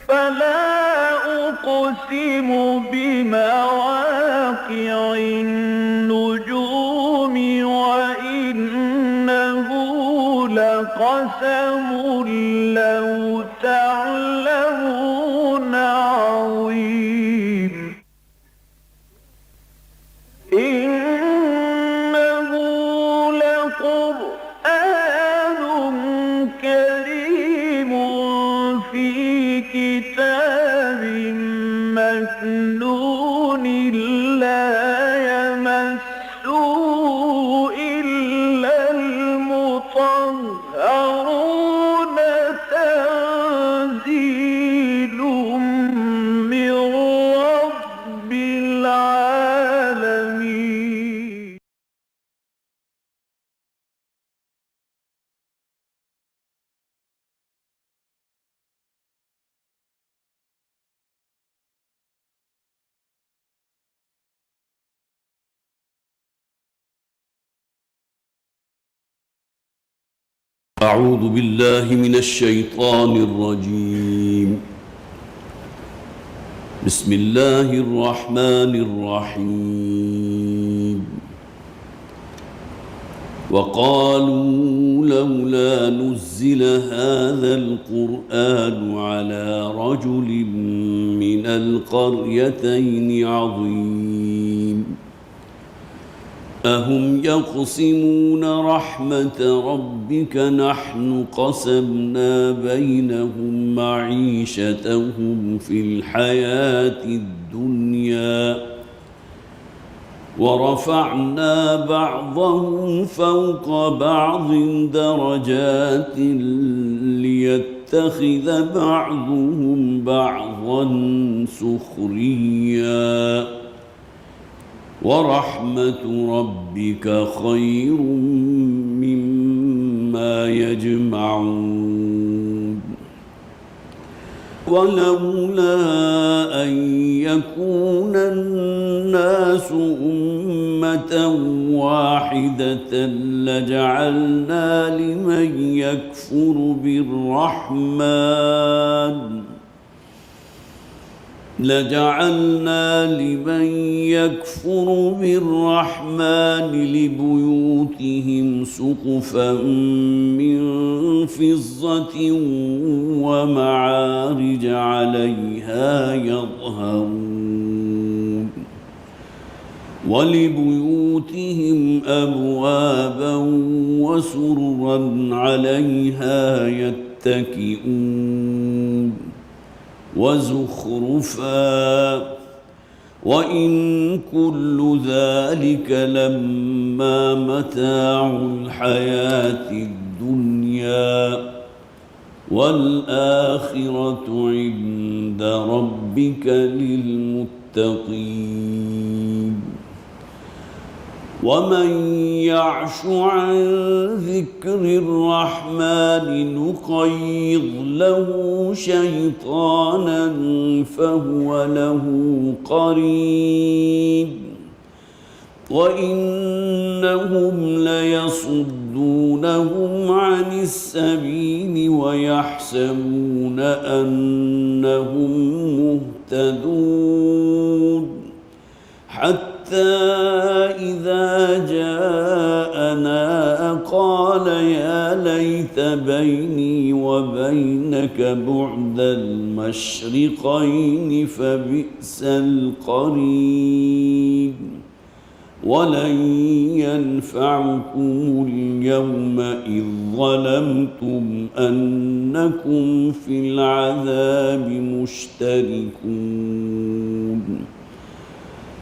فلا أقسم بمواقع النجوم وإنه لقسم لو تعلمون عظيم إنه لقرآن كريم في كتاب مكنون لا يمسه إلا المطهرون تنزيل من رب العالمين. أعوذ بالله من الشيطان الرجيم. بسم الله الرحمن الرحيم. وقالوا لولا نزل هذا القرآن على رجل من القريتين عظيم أهم يقسمون رحمة ربك نحن قسمنا بينهم معيشتهم في الحياة الدنيا ورفعنا بعضهم فوق بعض درجات ليتخذ بعضهم بعضا سخريا ورحمة ربك خير مما يجمعون ولولا أن يكون الناس أمة واحدة لجعلنا لمن يكفر بالرحمن لبيوتهم سقفا من فضة ومعارج عليها يظهرون ولبيوتهم أبوابا وسررا عليها يتكئون وزخرفا وإن كل ذلك لما متاع الحياة الدنيا والآخرة عند ربك للمتقين ومن يعش عن ذكر الرحمن نقيض له شيطانا فهو له قريب وإنهم ليصدونهم عن السبيل ويحسبون أنهم مهتدون حتى إذا جاءنا قال يا ليت بيني وبينك بعد المشرقين فبئس القرين ولن ينفعكم اليوم إذ ظلمتم أنكم في العذاب مشتركون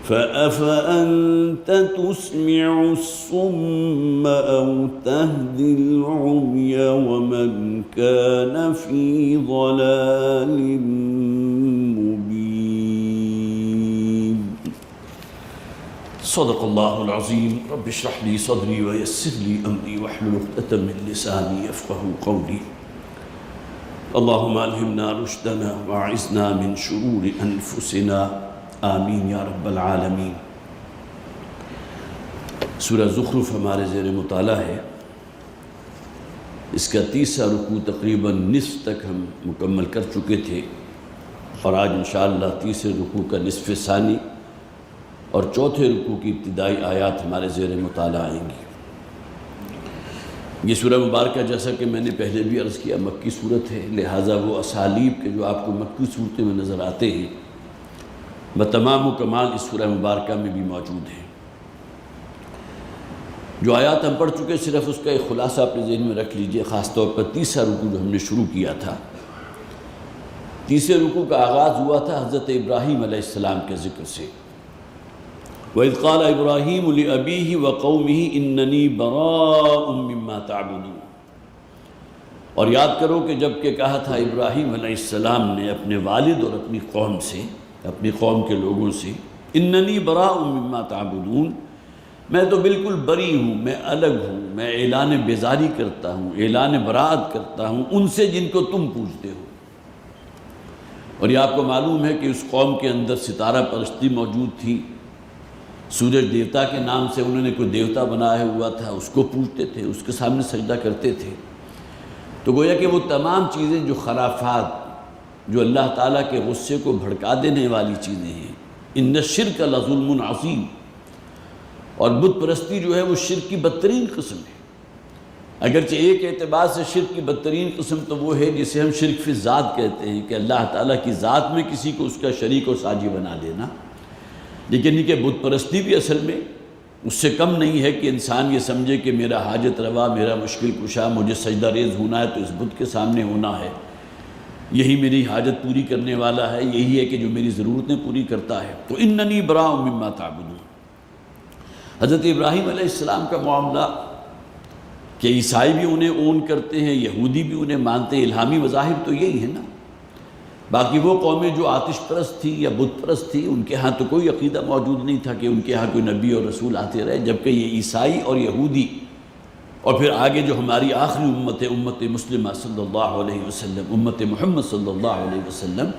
فأفأنت تسمع الصم أو تهدي العمي ومن كان في ضلال مبين. صدق الله العظيم. رب اشرح لي صدري ويسر لي أمري واحلل عقدة من لساني يفقهوا قولي. اللهم ألهمنا رشدنا وأعذنا من شرور أنفسنا آمین یا رب العالمین. سورہ زخرف ہمارے زیر مطالعہ ہے. اس کا تیسرا رکوع تقریباً نصف تک ہم مکمل کر چکے تھے. اور آج انشاءاللہ تیسرے رکوع کا نصف ثانی اور چوتھے رکوع کی ابتدائی آیات ہمارے زیر مطالعہ آئیں گی۔ یہ سورہ مبارکہ جیسا کہ میں نے پہلے بھی عرض کیا مکی صورت ہے، لہٰذا وہ اسالیب کے جو آپ کو مکی صورتیں میں نظر آتے ہیں بتمام و کمال اس سورہ مبارکہ میں بھی موجود ہیں۔ جو آیات ہم پڑھ چکے صرف اس کا ایک خلاصہ اپنے ذہن میں رکھ لیجئے، خاص طور پر تیسرا رکوع جو ہم نے شروع کیا تھا۔ تیسرے رکوع کا آغاز ہوا تھا حضرت ابراہیم علیہ السلام کے ذکر سے۔ وَإِذْ قَالَ إِبْرَاهِيمُ لِأَبِيهِ وَقَوْمِهِ إِنَّنِي بَرَاءٌ مِّمَّا تَعْبُدُونَ، اور یاد کرو کہ جب کہ کہا تھا ابراہیم علیہ السلام نے اپنے والد اور اپنی قوم سے، اپنی قوم کے لوگوں سے، إِنَّنِي بَرَاءٌ مِّمَّا تَعْبُدُونَ، میں تو بالکل بری ہوں، میں الگ ہوں، میں اعلان بیزاری کرتا ہوں، اعلان براءت کرتا ہوں ان سے جن کو تم پوجتے ہو۔ اور یہ آپ کو معلوم ہے کہ اس قوم کے اندر ستارہ پرستی موجود تھی، سورج دیوتا کے نام سے انہوں نے کوئی دیوتا بنایا ہوا تھا، اس کو پوجتے تھے، اس کے سامنے سجدہ کرتے تھے۔ تو گویا کہ وہ تمام چیزیں جو خرافات، جو اللہ تعالیٰ کے غصے کو بھڑکا دینے والی چیزیں ہیں، ان الشرک لظلم عظیم، اور بت پرستی جو ہے وہ شرک کی بدترین قسم ہے۔ اگرچہ ایک اعتبار سے شرک کی بدترین قسم تو وہ ہے جسے ہم شرک فی الذات کہتے ہیں، کہ اللہ تعالیٰ کی ذات میں کسی کو اس کا شریک و ساجی بنا دینا، لیکن یہ کہ بت پرستی بھی اصل میں اس سے کم نہیں ہے کہ انسان یہ سمجھے کہ میرا حاجت روا، میرا مشکل کشا، مجھے سجدہ ریز ہونا ہے تو اس بت کے سامنے ہونا ہے، یہی میری حاجت پوری کرنے والا ہے، یہی ہے کہ جو میری ضرورتیں پوری کرتا ہے۔ تو اننی براء مما تعبدون، حضرت ابراہیم علیہ السلام کا معاملہ کہ عیسائی بھی انہیں اون کرتے ہیں، یہودی بھی انہیں مانتے ہیں، الہامی مذاہب تو یہی ہے نا۔ باقی وہ قومیں جو آتش پرست تھی یا بت پرست تھی، ان کے ہاں تو کوئی عقیدہ موجود نہیں تھا کہ ان کے ہاں کوئی نبی اور رسول آتے رہے، جبکہ یہ عیسائی اور یہودی اور پھر آگے جو ہماری آخری امت ہے، امت مسلمہ صلی اللہ علیہ وسلم، امت محمد صلی اللہ علیہ وسلم،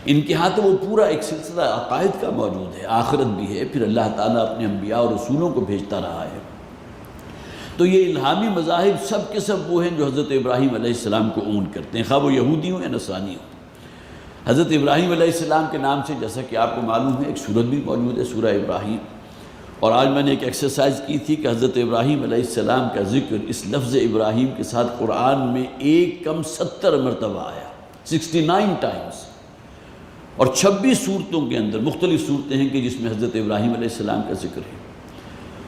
ان کے ہاں تو وہ پورا ایک سلسلہ عقائد کا موجود ہے، آخرت بھی ہے، پھر اللہ تعالیٰ اپنے انبیاء اور رسولوں کو بھیجتا رہا ہے۔ تو یہ الہامی مذاہب سب کے سب وہ ہیں جو حضرت ابراہیم علیہ السلام کو اون کرتے ہیں، خواہ وہ یہودی ہوں یا نصرانی ہوں۔ حضرت ابراہیم علیہ السلام کے نام سے جیسا کہ آپ کو معلوم ہے ایک سورت بھی موجود ہے، سورہ ابراہیم، اور آج میں نے ایک ایکسرسائز کی تھی کہ حضرت ابراہیم علیہ السلام کا ذکر اس لفظ ابراہیم کے ساتھ قرآن میں ایک کم 70 مرتبہ آیا، 69 ٹائمز، اور 26 صورتوں کے اندر مختلف صورتیں ہیں کہ جس میں حضرت ابراہیم علیہ السلام کا ذکر ہے۔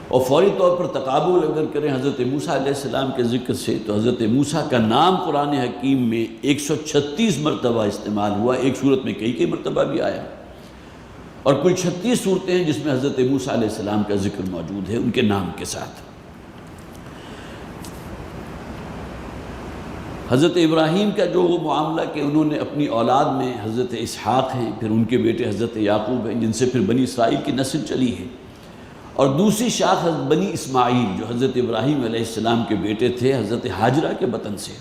اور فوری طور پر تقابل اگر کریں حضرت موسیٰ علیہ السلام کے ذکر سے، تو حضرت موسیٰ کا نام قرآن حکیم میں 136 مرتبہ استعمال ہوا، ایک صورت میں کئی مرتبہ بھی آیا، اور کل 36 صورتیں ہیں جس میں حضرت موسیٰ علیہ السلام کا ذکر موجود ہے ان کے نام کے ساتھ۔ حضرت ابراہیم کا جو وہ معاملہ کہ انہوں نے اپنی اولاد میں حضرت اسحاق ہیں، پھر ان کے بیٹے حضرت یعقوب ہیں جن سے پھر بنی اسرائیل کی نسل چلی ہے، اور دوسری شاخ بنی اسماعیل جو حضرت ابراہیم علیہ السلام کے بیٹے تھے حضرت ہاجرہ کے بطن سے،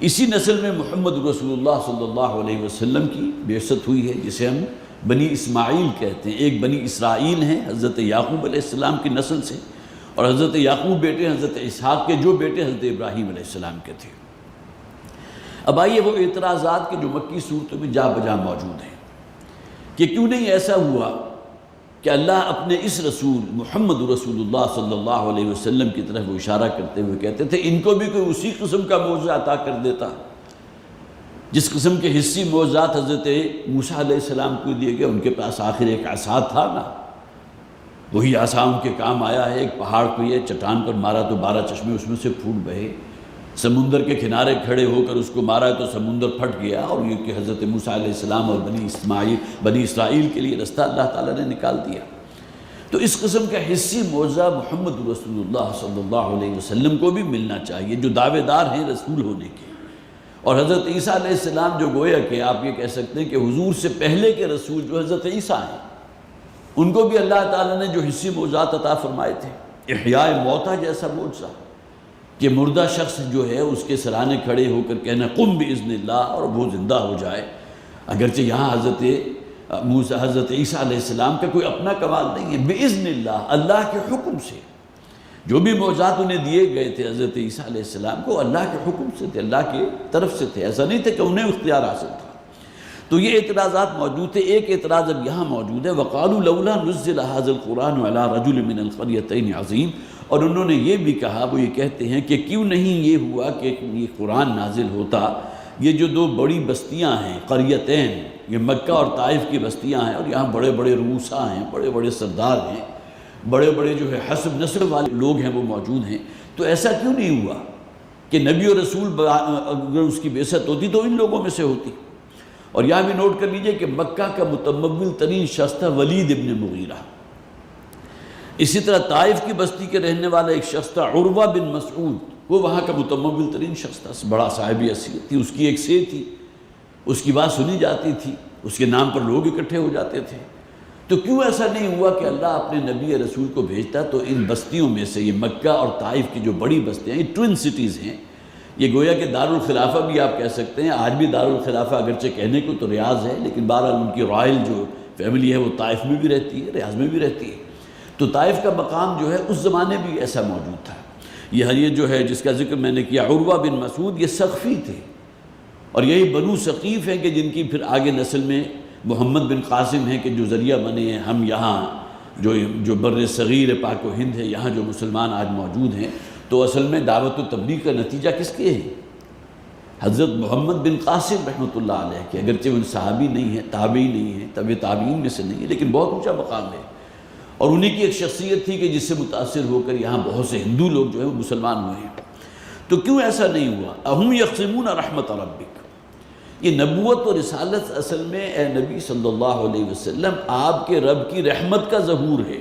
اسی نسل میں محمد رسول اللہ صلی اللہ علیہ وسلم کی بعثت ہوئی ہے، جسے ہم بنی اسماعیل کہتے ہیں۔ ایک بنی اسرائیل ہیں حضرت یعقوب علیہ السلام کی نسل سے، اور حضرت یعقوب بیٹے حضرت اسحاق کے، جو بیٹے حضرت ابراہیم علیہ السلام کے تھے۔ اب آئیے وہ اعتراضات کے جو مکی صورتوں میں جا بجا موجود ہیں کہ کیوں نہیں ایسا ہوا کہ اللہ اپنے اس رسول محمد رسول اللہ صلی اللہ علیہ وسلم کی طرف وہ اشارہ کرتے ہوئے کہتے تھے ان کو بھی کوئی اسی قسم کا معجزہ عطا کر دیتا جس قسم کے حصی معجزات حضرت موسیٰ علیہ السلام کو دیے گئے۔ ان کے پاس آخر ایک عصا تھا نا، وہی عصا ان کے کام آیا ہے، ایک پہاڑ کو یہ چٹان پر مارا تو 12 چشمے اس میں سے پھوٹ بہے، سمندر کے کنارے کھڑے ہو کر اس کو مارا تو سمندر پھٹ گیا، اور یہ کہ حضرت موسیٰ علیہ السلام اور بنی اسرائیل کے لیے رستہ اللہ تعالیٰ نے نکال دیا۔ تو اس قسم کا حصی معجزہ محمد رسول اللہ صلی اللہ علیہ وسلم کو بھی ملنا چاہیے جو دعوے دار ہیں رسول ہونے کے، اور حضرت عیسیٰ علیہ السلام جو گویا کہ آپ یہ کہہ سکتے ہیں کہ حضور سے پہلے کے رسول جو حضرت عیسیٰ ہیں، ان کو بھی اللہ تعالیٰ نے جو حصی معجزات عطا فرمائے تھے، احیاء موتیٰ جیسا معجزہ کہ مردہ شخص جو ہے اس کے سرانے کھڑے ہو کر کہنا قم باذن اللہ، اور وہ زندہ ہو جائے۔ اگرچہ یہاں حضرت عیسیٰ علیہ السلام کا کوئی اپنا کمال نہیں ہے، باذن اللہ، اللہ کے حکم سے جو بھی معجزات انہیں دیے گئے تھے حضرت عیسیٰ علیہ السلام کو اللہ کے حکم سے تھے، اللہ کی طرف سے تھے، ایسا نہیں تھا کہ انہیں اختیار حاصل تھا۔ تو یہ اعتراضات موجود تھے. ایک اعتراض اب یہاں موجود ہے، وَقَالُوا لَوْلَا نُزِّلَ هَذَا الْقُرْآنُ عَلَىٰ رَجُلٍ مِّنَ الْقَرْيَتَيْنِ عَظِيمٍ. اور انہوں نے یہ بھی کہا، وہ یہ کہتے ہیں کہ کیوں نہیں یہ ہوا کہ یہ قرآن نازل ہوتا، یہ جو دو بڑی بستیاں ہیں قریتین، یہ مکہ اور طائف کی بستیاں ہیں، اور یہاں بڑے بڑے رؤساء ہیں، بڑے بڑے سردار ہیں، بڑے بڑے جو ہے حسب نسب والے لوگ ہیں وہ موجود ہیں، تو ایسا کیوں نہیں ہوا کہ نبی اور رسول اگر اس کی بعثت ہوتی تو ان لوگوں میں سے ہوتی. اور یہاں بھی نوٹ کر لیجئے کہ مکہ کا متمول ترین شخص تھا ولید ابن مغیرہ. اسی طرح طائف کی بستی کے رہنے والا ایک شخص تھا عروہ بن مسعود، وہ وہاں کا متمول ترین شخص تھا، بڑا صاحب حیثیت تھی، اس کی ایک سے تھی، اس کی بات سنی جاتی تھی، اس کے نام پر لوگ اکٹھے ہو جاتے تھے. تو کیوں ایسا نہیں ہوا کہ اللہ اپنے نبی رسول کو بھیجتا تو ان بستیوں میں سے، یہ مکہ اور طائف کی جو بڑی بستیاں، یہ ٹوئن سٹیز ہیں، یہ گویا کہ دارالخلافہ بھی آپ کہہ سکتے ہیں. آج بھی دارالخلافہ اگرچہ کہنے کو تو ریاض ہے، لیکن بہرحال ان کی رائل جو فیملی ہے وہ طائف میں بھی رہتی ہے، ریاض میں بھی رہتی ہے. تو طائف کا مقام جو ہے اس زمانے بھی ایسا موجود تھا. یہ جو ہے جس کا ذکر میں نے کیا عروہ بن مسعود، یہ ثقفی تھے، اور یہی بنو ثقیف ہیں کہ جن کی پھر آگے نسل میں محمد بن قاسم ہیں کہ جو ذریعہ بنے ہیں. ہم یہاں جو بر صغیر پاک و ہند ہے، یہاں جو مسلمان آج موجود ہیں، تو اصل میں دعوت و تبلیغ کا نتیجہ کس کے ہیں؟ حضرت محمد بن قاسم رحمۃ اللہ علیہ کے. اگرچہ ان صحابی نہیں ہیں، تابعی نہیں ہیں، تابعین میں سے نہیں ہے، لیکن بہت اونچا مقام ہے. اور انہی کی ایک شخصیت تھی کہ جس سے متاثر ہو کر یہاں بہت سے ہندو لوگ جو ہیں وہ مسلمان ہوئے ہیں. تو کیوں ایسا نہیں ہوا؟ اہم یقسمون رحمت ربک. یہ نبوت اور رسالت اصل میں اے نبی صلی اللہ علیہ وسلم آپ کے رب کی رحمت کا ظہور ہے.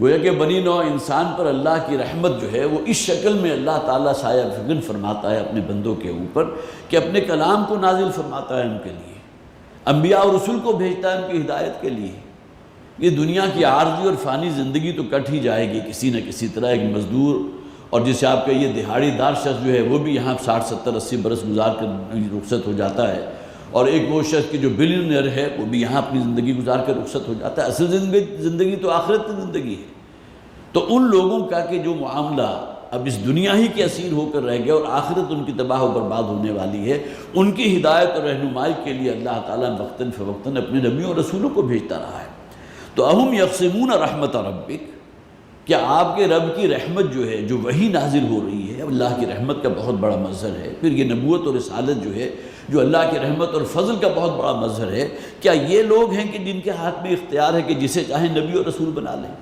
گویا کہ بنی نوع انسان پر اللہ کی رحمت جو ہے وہ اس شکل میں اللہ تعالیٰ سایہ فکن فرماتا ہے اپنے بندوں کے اوپر کہ اپنے کلام کو نازل فرماتا ہے ان کے لیے، انبیاء اور رسول کو بھیجتا ہے ان کی ہدایت کے لیے. یہ دنیا کی عارضی اور فانی زندگی تو کٹ ہی جائے گی کسی نہ کسی طرح. ایک مزدور اور جسے آپ کا یہ دہاڑی دار شخص جو ہے وہ بھی یہاں 60 70 80 برس گزار کر رخصت ہو جاتا ہے، اور ایک وہ شخص کہ جو بلینئر ہے وہ بھی یہاں اپنی زندگی گزار کر رخصت ہو جاتا ہے. اصل زندگی تو آخرت کی زندگی ہے. تو ان لوگوں کا کہ جو معاملہ اب اس دنیا ہی کے اسیر ہو کر رہ گئے اور آخرت ان کی تباہ و برباد ہونے والی ہے، ان کی ہدایت اور رہنمائی کے لیے اللہ تعالیٰ وقتاً فوقتاً اپنے نبیوں اور رسولوں کو بھیجتا رہا ہے. تو اہم یقسمون رحمت ربک، کیا آپ کے رب کی رحمت جو ہے، جو وحی نازل ہو رہی ہے، اللہ کی رحمت کا بہت بڑا مظہر ہے. پھر یہ نبوت اور رسالت جو ہے، جو اللہ کی رحمت اور فضل کا بہت بڑا مظہر ہے، کیا یہ لوگ ہیں کہ جن کے ہاتھ میں اختیار ہے کہ جسے چاہیں نبی اور رسول بنا لیں؟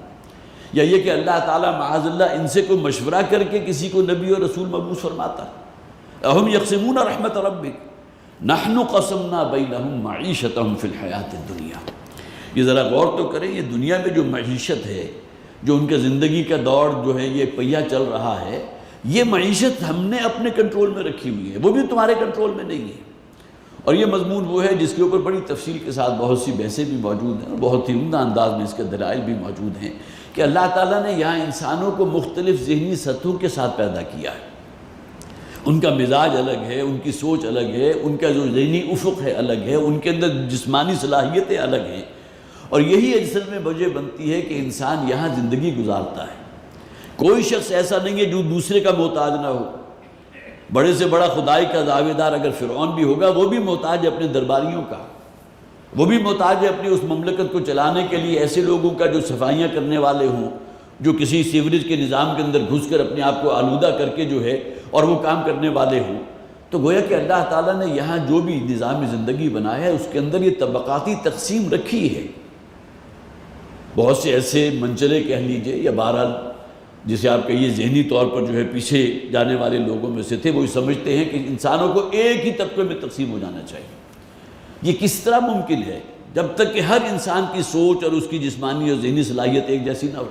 یا یہ کہ اللہ تعالیٰ معاذ اللہ ان سے کوئی مشورہ کر کے کسی کو نبی اور رسول مبعوث فرماتا ہے؟ اہم یقسمون رحمت ربک نحن قسمنا بینہم معیشتہم فی الحیات الدنیا. یہ ذرا غور تو کریں، یہ دنیا میں جو معیشت ہے، جو ان کے زندگی کا دور جو ہے یہ پہیہ چل رہا ہے، یہ معیشت ہم نے اپنے کنٹرول میں رکھی ہوئی ہے، وہ بھی تمہارے کنٹرول میں نہیں ہے. اور یہ مضمون وہ ہے جس کے اوپر بڑی تفصیل کے ساتھ بہت سی بحثیں بھی موجود ہیں، اور بہت ہی عمدہ انداز میں اس کے دلائل بھی موجود ہیں کہ اللہ تعالیٰ نے یہاں انسانوں کو مختلف ذہنی سطحوں کے ساتھ پیدا کیا ہے. ان کا مزاج الگ ہے، ان کی سوچ الگ ہے، ان کا جو ذہنی افق ہے الگ ہے، ان کے اندر جسمانی صلاحیتیں الگ ہیں. اور یہی اصل میں وجہ بنتی ہے کہ انسان یہاں زندگی گزارتا ہے. کوئی شخص ایسا نہیں ہے جو دوسرے کا محتاج نہ ہو. بڑے سے بڑا خدائی کا دعوے دار اگر فرعون بھی ہوگا، وہ بھی محتاج ہے اپنے درباریوں کا، وہ بھی محتاج ہے اپنی اس مملکت کو چلانے کے لیے ایسے لوگوں کا جو صفائیاں کرنے والے ہوں، جو کسی سیوریج کے نظام کے اندر گھس کر اپنے آپ کو آلودہ کر کے جو ہے اور وہ کام کرنے والے ہوں. تو گویا کہ اللہ تعالیٰ نے یہاں جو بھی نظام زندگی بنایا ہے اس کے اندر یہ طبقاتی تقسیم رکھی ہے. بہت سے ایسے منچلے کہہ لیجئے یا بہرحال جسے آپ کہیے ذہنی طور پر جو ہے پیچھے جانے والے لوگوں میں سے تھے، وہ سمجھتے ہیں کہ انسانوں کو ایک ہی طبقے میں تقسیم ہو جانا چاہیے. یہ کس طرح ممکن ہے جب تک کہ ہر انسان کی سوچ اور اس کی جسمانی اور ذہنی صلاحیت ایک جیسی نہ ہو؟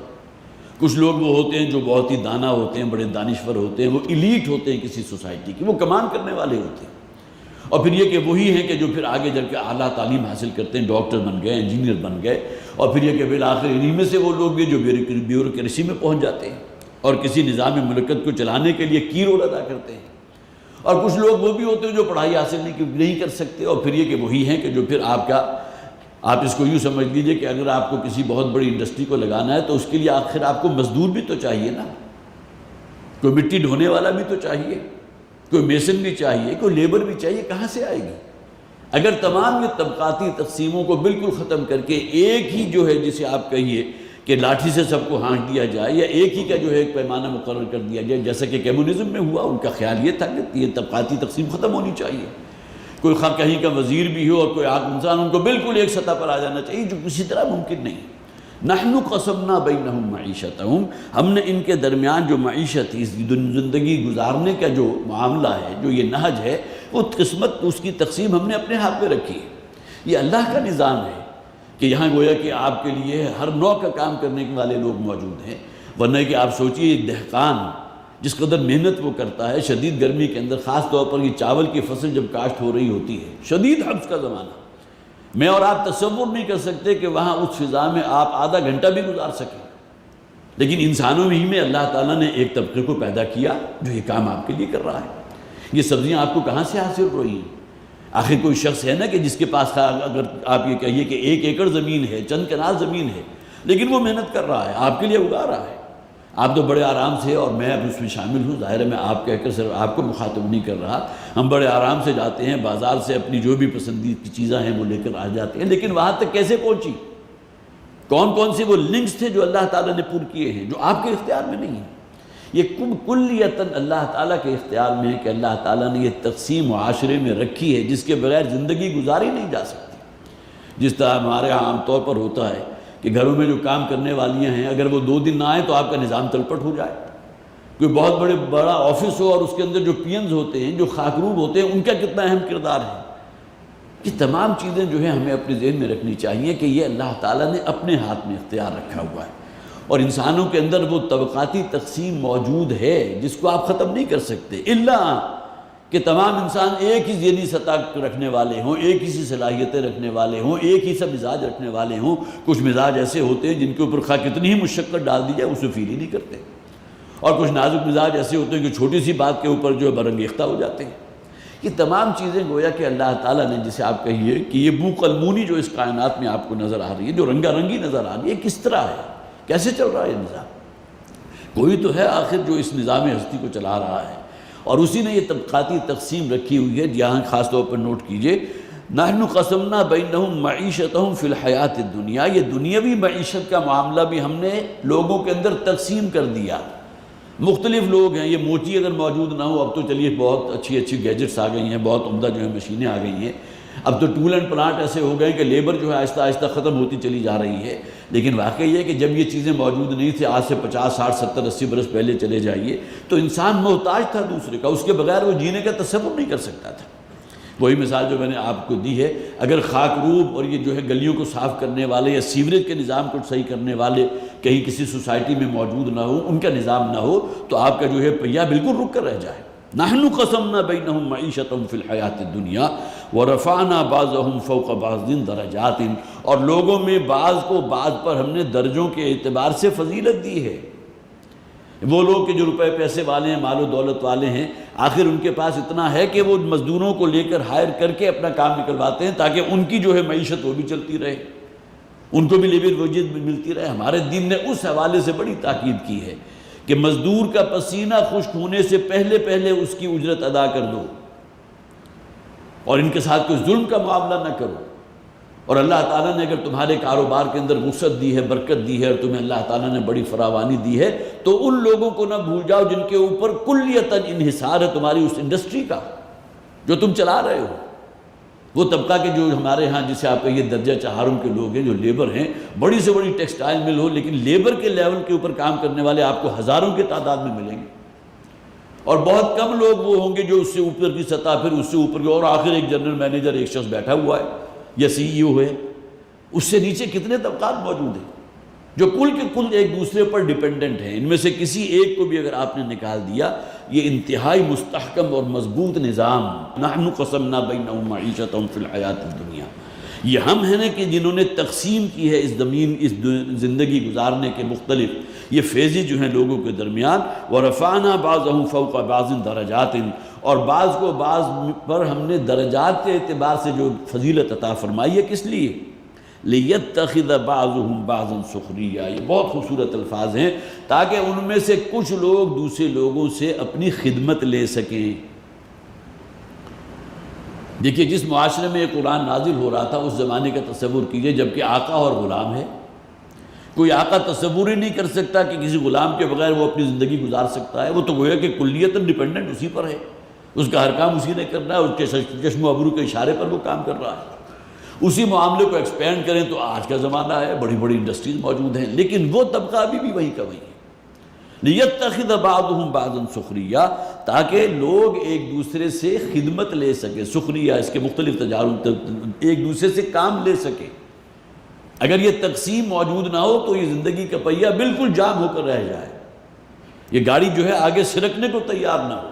کچھ لوگ وہ ہوتے ہیں جو بہت ہی دانا ہوتے ہیں، بڑے دانشور ہوتے ہیں، وہ ایلیٹ ہوتے ہیں کسی سوسائٹی کی، وہ کمان کرنے والے ہوتے ہیں. اور پھر یہ کہ وہی ہیں کہ جو پھر آگے جل کے اعلیٰ تعلیم حاصل کرتے ہیں، ڈاکٹر بن گئے، انجینئر بن گئے، اور پھر یہ کہ بالآخر انہی میں سے وہ لوگ بھی جو بیوروکریسی میں پہنچ جاتے ہیں اور کسی نظام مملکت کو چلانے کے لیے کی رول ادا کرتے ہیں. اور کچھ لوگ وہ بھی ہوتے ہیں جو پڑھائی حاصل نہیں کر سکتے، اور پھر یہ کہ وہی ہیں کہ جو پھر آپ اس کو یوں سمجھ لیجئے کہ اگر آپ کو کسی بہت بڑی انڈسٹری کو لگانا ہے تو اس کے لیے آخر آپ کو مزدور بھی تو چاہیے نا، کوئی مٹی ڈھونے والا بھی تو چاہیے، کوئی میسن بھی چاہیے، کوئی لیبر بھی چاہیے. کہاں سے آئے گی؟ اگر تمام یہ طبقاتی تقسیموں کو بالکل ختم کر کے ایک ہی جو ہے جسے آپ کہیے کہ لاٹھی سے سب کو ہانک دیا جائے، یا ایک ہی کا جو ہے ایک پیمانہ مقرر کر دیا جائے، جیسا کہ کمیونزم میں ہوا، ان کا خیال یہ تھا کہ یہ طبقاتی تقسیم ختم ہونی چاہیے، کوئی خواہ کہیں کا وزیر بھی ہو اور کوئی عام انسان، ان کو بالکل ایک سطح پر آ جانا چاہیے، جو کسی طرح ممکن نہیں۔ نحن قسمنا بینہم معیشتہم، ہم نے ان کے درمیان جو معیشت، اس زندگی گزارنے کا جو معاملہ ہے، جو یہ نہج ہے، وہ قسمت، اس کی تقسیم ہم نے اپنے ہاتھ میں رکھی ہے۔ یہ اللہ کا نظام ہے کہ یہاں گویا کہ آپ کے لیے ہر نوع کا کام کرنے والے لوگ موجود ہیں، ورنہ کہ آپ سوچئے ایک دہقان جس قدر محنت وہ کرتا ہے شدید گرمی کے اندر، خاص طور پر یہ چاول کی فصل جب کاشت ہو رہی ہوتی ہے، شدید حبس کا زمانہ، میں اور آپ تصور نہیں کر سکتے کہ وہاں اس فضا میں آپ آدھا گھنٹہ بھی گزار سکیں، لیکن انسانوں ہی میں اللہ تعالیٰ نے ایک طبقے کو پیدا کیا جو یہ کام آپ کے لیے کر رہا ہے۔ یہ سبزیاں آپ کو کہاں سے حاصل ہو رہی ہیں؟ آخر کوئی شخص ہے نا کہ جس کے پاس اگر آپ یہ کہیے کہ 1 ایکڑ زمین ہے، چند کنال زمین ہے، لیکن وہ محنت کر رہا ہے، آپ کے لیے اگا رہا ہے۔ آپ تو بڑے آرام سے، اور میں اب اس میں شامل ہوں، ظاہر ہے میں آپ کہہ کر صرف آپ کو مخاطب نہیں کر رہا، ہم بڑے آرام سے جاتے ہیں بازار سے، اپنی جو بھی پسندیدہ کی چیزیں ہیں وہ لے کر آ جاتے ہیں، لیکن وہاں تک کیسے پہنچی؟ کون کون سے وہ لنکس تھے جو اللہ تعالیٰ نے پور کیے ہیں، جو آپ کے اختیار میں نہیں ہیں؟ یہ کلیتاً اللہ تعالیٰ کے اختیار میں ہے کہ اللہ تعالیٰ نے یہ تقسیم معاشرے میں رکھی ہے جس کے بغیر زندگی گزاری نہیں جا سکتی۔ جس طرح ہمارے ہاں عام طور پر ہوتا ہے کہ گھروں میں جو کام کرنے والیاں ہیں، اگر وہ 2 دن نہ آئیں تو آپ کا نظام تلپٹ ہو جائے۔ کوئی بہت بڑا آفس ہو اور اس کے اندر جو پینز ہوتے ہیں، جو خاکروب ہوتے ہیں، ان کا کتنا اہم کردار ہے۔ یہ تمام چیزیں جو ہیں ہمیں اپنے ذہن میں رکھنی چاہیے کہ یہ اللہ تعالیٰ نے اپنے ہاتھ میں اختیار رکھا ہوا ہے، اور انسانوں کے اندر وہ طبقاتی تقسیم موجود ہے جس کو آپ ختم نہیں کر سکتے، الا کہ تمام انسان ایک ہی ذہنی سطح رکھنے والے ہوں، ایک ہی سی صلاحیتیں رکھنے والے ہوں، ایک ہی سا مزاج رکھنے والے ہوں۔ کچھ مزاج ایسے ہوتے ہیں جن کے اوپر خواہ کتنی ہی مشقت ڈال دی جائے اسے فیل ہی نہیں کرتے، اور کچھ نازک مزاج ایسے ہوتے ہیں کہ چھوٹی سی بات کے اوپر جو ہے برانگیختہ ہو جاتے ہیں۔ یہ تمام چیزیں گویا کہ اللہ تعالیٰ نے، جسے آپ کہیے کہ یہ بو قلمونی جو اس کائنات میں آپ کو نظر آ رہی ہے، جو رنگا رنگی نظر آ رہی ہے، کس طرح ہے، کیسے چل رہا ہے یہ نظام؟ کوئی تو ہے آخر جو اس نظام ہستی کو چلا رہا ہے، اور اسی نے یہ طبقاتی تقسیم رکھی ہوئی ہے۔ یہاں خاص طور پر نوٹ کیجئے، نحن قسمنا بینہم معیشتہم فی الحیات الدنیا، یہ دنیاوی معیشت کا معاملہ بھی ہم نے لوگوں کے اندر تقسیم کر دیا۔ مختلف لوگ ہیں، یہ موچی اگر موجود نہ ہو، اب تو چلیے بہت اچھی گیجٹس آ گئی ہیں، بہت عمدہ جو ہے مشینیں آ گئی ہیں، اب تو ٹول اینڈ پلانٹ ایسے ہو گئے کہ لیبر جو ہے آہستہ آہستہ ختم ہوتی چلی جا رہی ہے، لیکن واقعی یہ ہے کہ جب یہ چیزیں موجود نہیں تھیں، آج سے 50 60 70 80 برس پہلے چلے جائیے، تو انسان محتاج تھا دوسرے کا، اس کے بغیر وہ جینے کا تصور نہیں کر سکتا تھا۔ وہی مثال جو میں نے آپ کو دی ہے، اگر خاک روب اور یہ جو ہے گلیوں کو صاف کرنے والے یا سیوریج کے نظام کو صحیح کرنے والے کہیں کسی سوسائٹی میں موجود نہ ہو، ان کا نظام نہ ہو، تو آپ کا جو ہے پہیہ بالکل رک کر رہ جائے۔ نحن قسمنا بینہم معیشتہم فی الحیات الدنیا ورفعنا بعضہم فوق بعض درجات، اور لوگوں میں بعض کو بعض پر ہم نے درجوں کے اعتبار سے فضیلت دی ہے۔ وہ لوگ کہ جو روپے پیسے والے ہیں، مال و دولت والے ہیں، آخر ان کے پاس اتنا ہے کہ وہ مزدوروں کو لے کر ہائر کر کے اپنا کام نکلواتے ہیں تاکہ ان کی جو ہے معیشت وہ بھی چلتی رہے، ان کو بھی لیبر ویجز بھی ملتی رہے۔ ہمارے دین نے اس حوالے سے بڑی تاکید کی ہے کہ مزدور کا پسینہ خشک ہونے سے پہلے اس کی اجرت ادا کر دو، اور ان کے ساتھ کوئی ظلم کا معاملہ نہ کرو۔ اور اللہ تعالیٰ نے اگر تمہارے کاروبار کے اندر وسعت دی ہے، برکت دی ہے، اور تمہیں اللہ تعالیٰ نے بڑی فراوانی دی ہے، تو ان لوگوں کو نہ بھول جاؤ جن کے اوپر کلیتاً انحصار ہے تمہاری اس انڈسٹری کا جو تم چلا رہے ہو۔ وہ طبقہ کے جو ہمارے ہاں جسے آپ یہ درجہ چہارم کے لوگ ہیں، جو لیبر ہیں، بڑی سے بڑی ٹیکسٹائل مل ہو، لیکن لیبر کے لیول کے اوپر کام کرنے والے آپ کو ہزاروں کی تعداد میں ملیں گے، اور بہت کم لوگ وہ ہوں گے جو اس سے اوپر کی سطح، پھر اس سے اوپر کی، اور آخر ایک جنرل مینیجر ایک شخص بیٹھا ہوا ہے یا سی ای او ہے، اس سے نیچے کتنے طبقات موجود ہیں جو کل کے کل ایک دوسرے پر ڈیپینڈنٹ ہیں۔ ان میں سے کسی ایک کو بھی اگر آپ نے نکال دیا، یہ انتہائی مستحکم اور مضبوط نظام، نحن قسمنا بینہم معیشتہم فی الحیات الدنیا، یہ ہم ہیں نا کہ جنہوں نے تقسیم کی ہے اس زمین، اس زندگی گزارنے کے مختلف یہ فیزیں جو ہیں لوگوں کے درمیان، ورفعنا بعضہم فوق بعض درجات، اور بعض کو بعض پر ہم نے درجات کے اعتبار سے جو فضیلت عطا فرمائی ہے، کس لیے؟ لیتخذ بعضہم بعضا سخریہ، یہ بہت خوبصورت الفاظ ہیں، تاکہ ان میں سے کچھ لوگ دوسرے لوگوں سے اپنی خدمت لے سکیں۔ دیکھیے جس معاشرے میں یہ قرآن نازل ہو رہا تھا اس زمانے کا تصور کیجئے، جبکہ آقا اور غلام ہے۔ کوئی آقا تصور ہی نہیں کر سکتا کہ کسی غلام کے بغیر وہ اپنی زندگی گزار سکتا ہے۔ وہ تو گویا کہ کلیتاً ڈیپینڈنٹ اسی پر ہے، اس کا ہر کام اسی نے کرنا ہے، اس کے چشم و ابرو کے اشارے پر وہ کام کر رہا ہے۔ اسی معاملے کو ایکسپینڈ کریں تو آج کا زمانہ ہے، بڑی بڑی انڈسٹریز موجود ہیں، لیکن وہ طبقہ ابھی بھی وہیں کا وہیں ہے۔ لِيَتَّخِذَ بَعْضُهُمْ بَعْضًا سُخْرِيًّا، تاکہ لوگ ایک دوسرے سے خدمت لے سکیں۔ سخریہ اس کے مختلف تجارب، ایک دوسرے سے کام لے سکیں۔ اگر یہ تقسیم موجود نہ ہو تو یہ زندگی کا پہیہ بالکل جام ہو کر رہ جائے، یہ گاڑی جو ہے آگے سرکنے کو تیار نہ ہو۔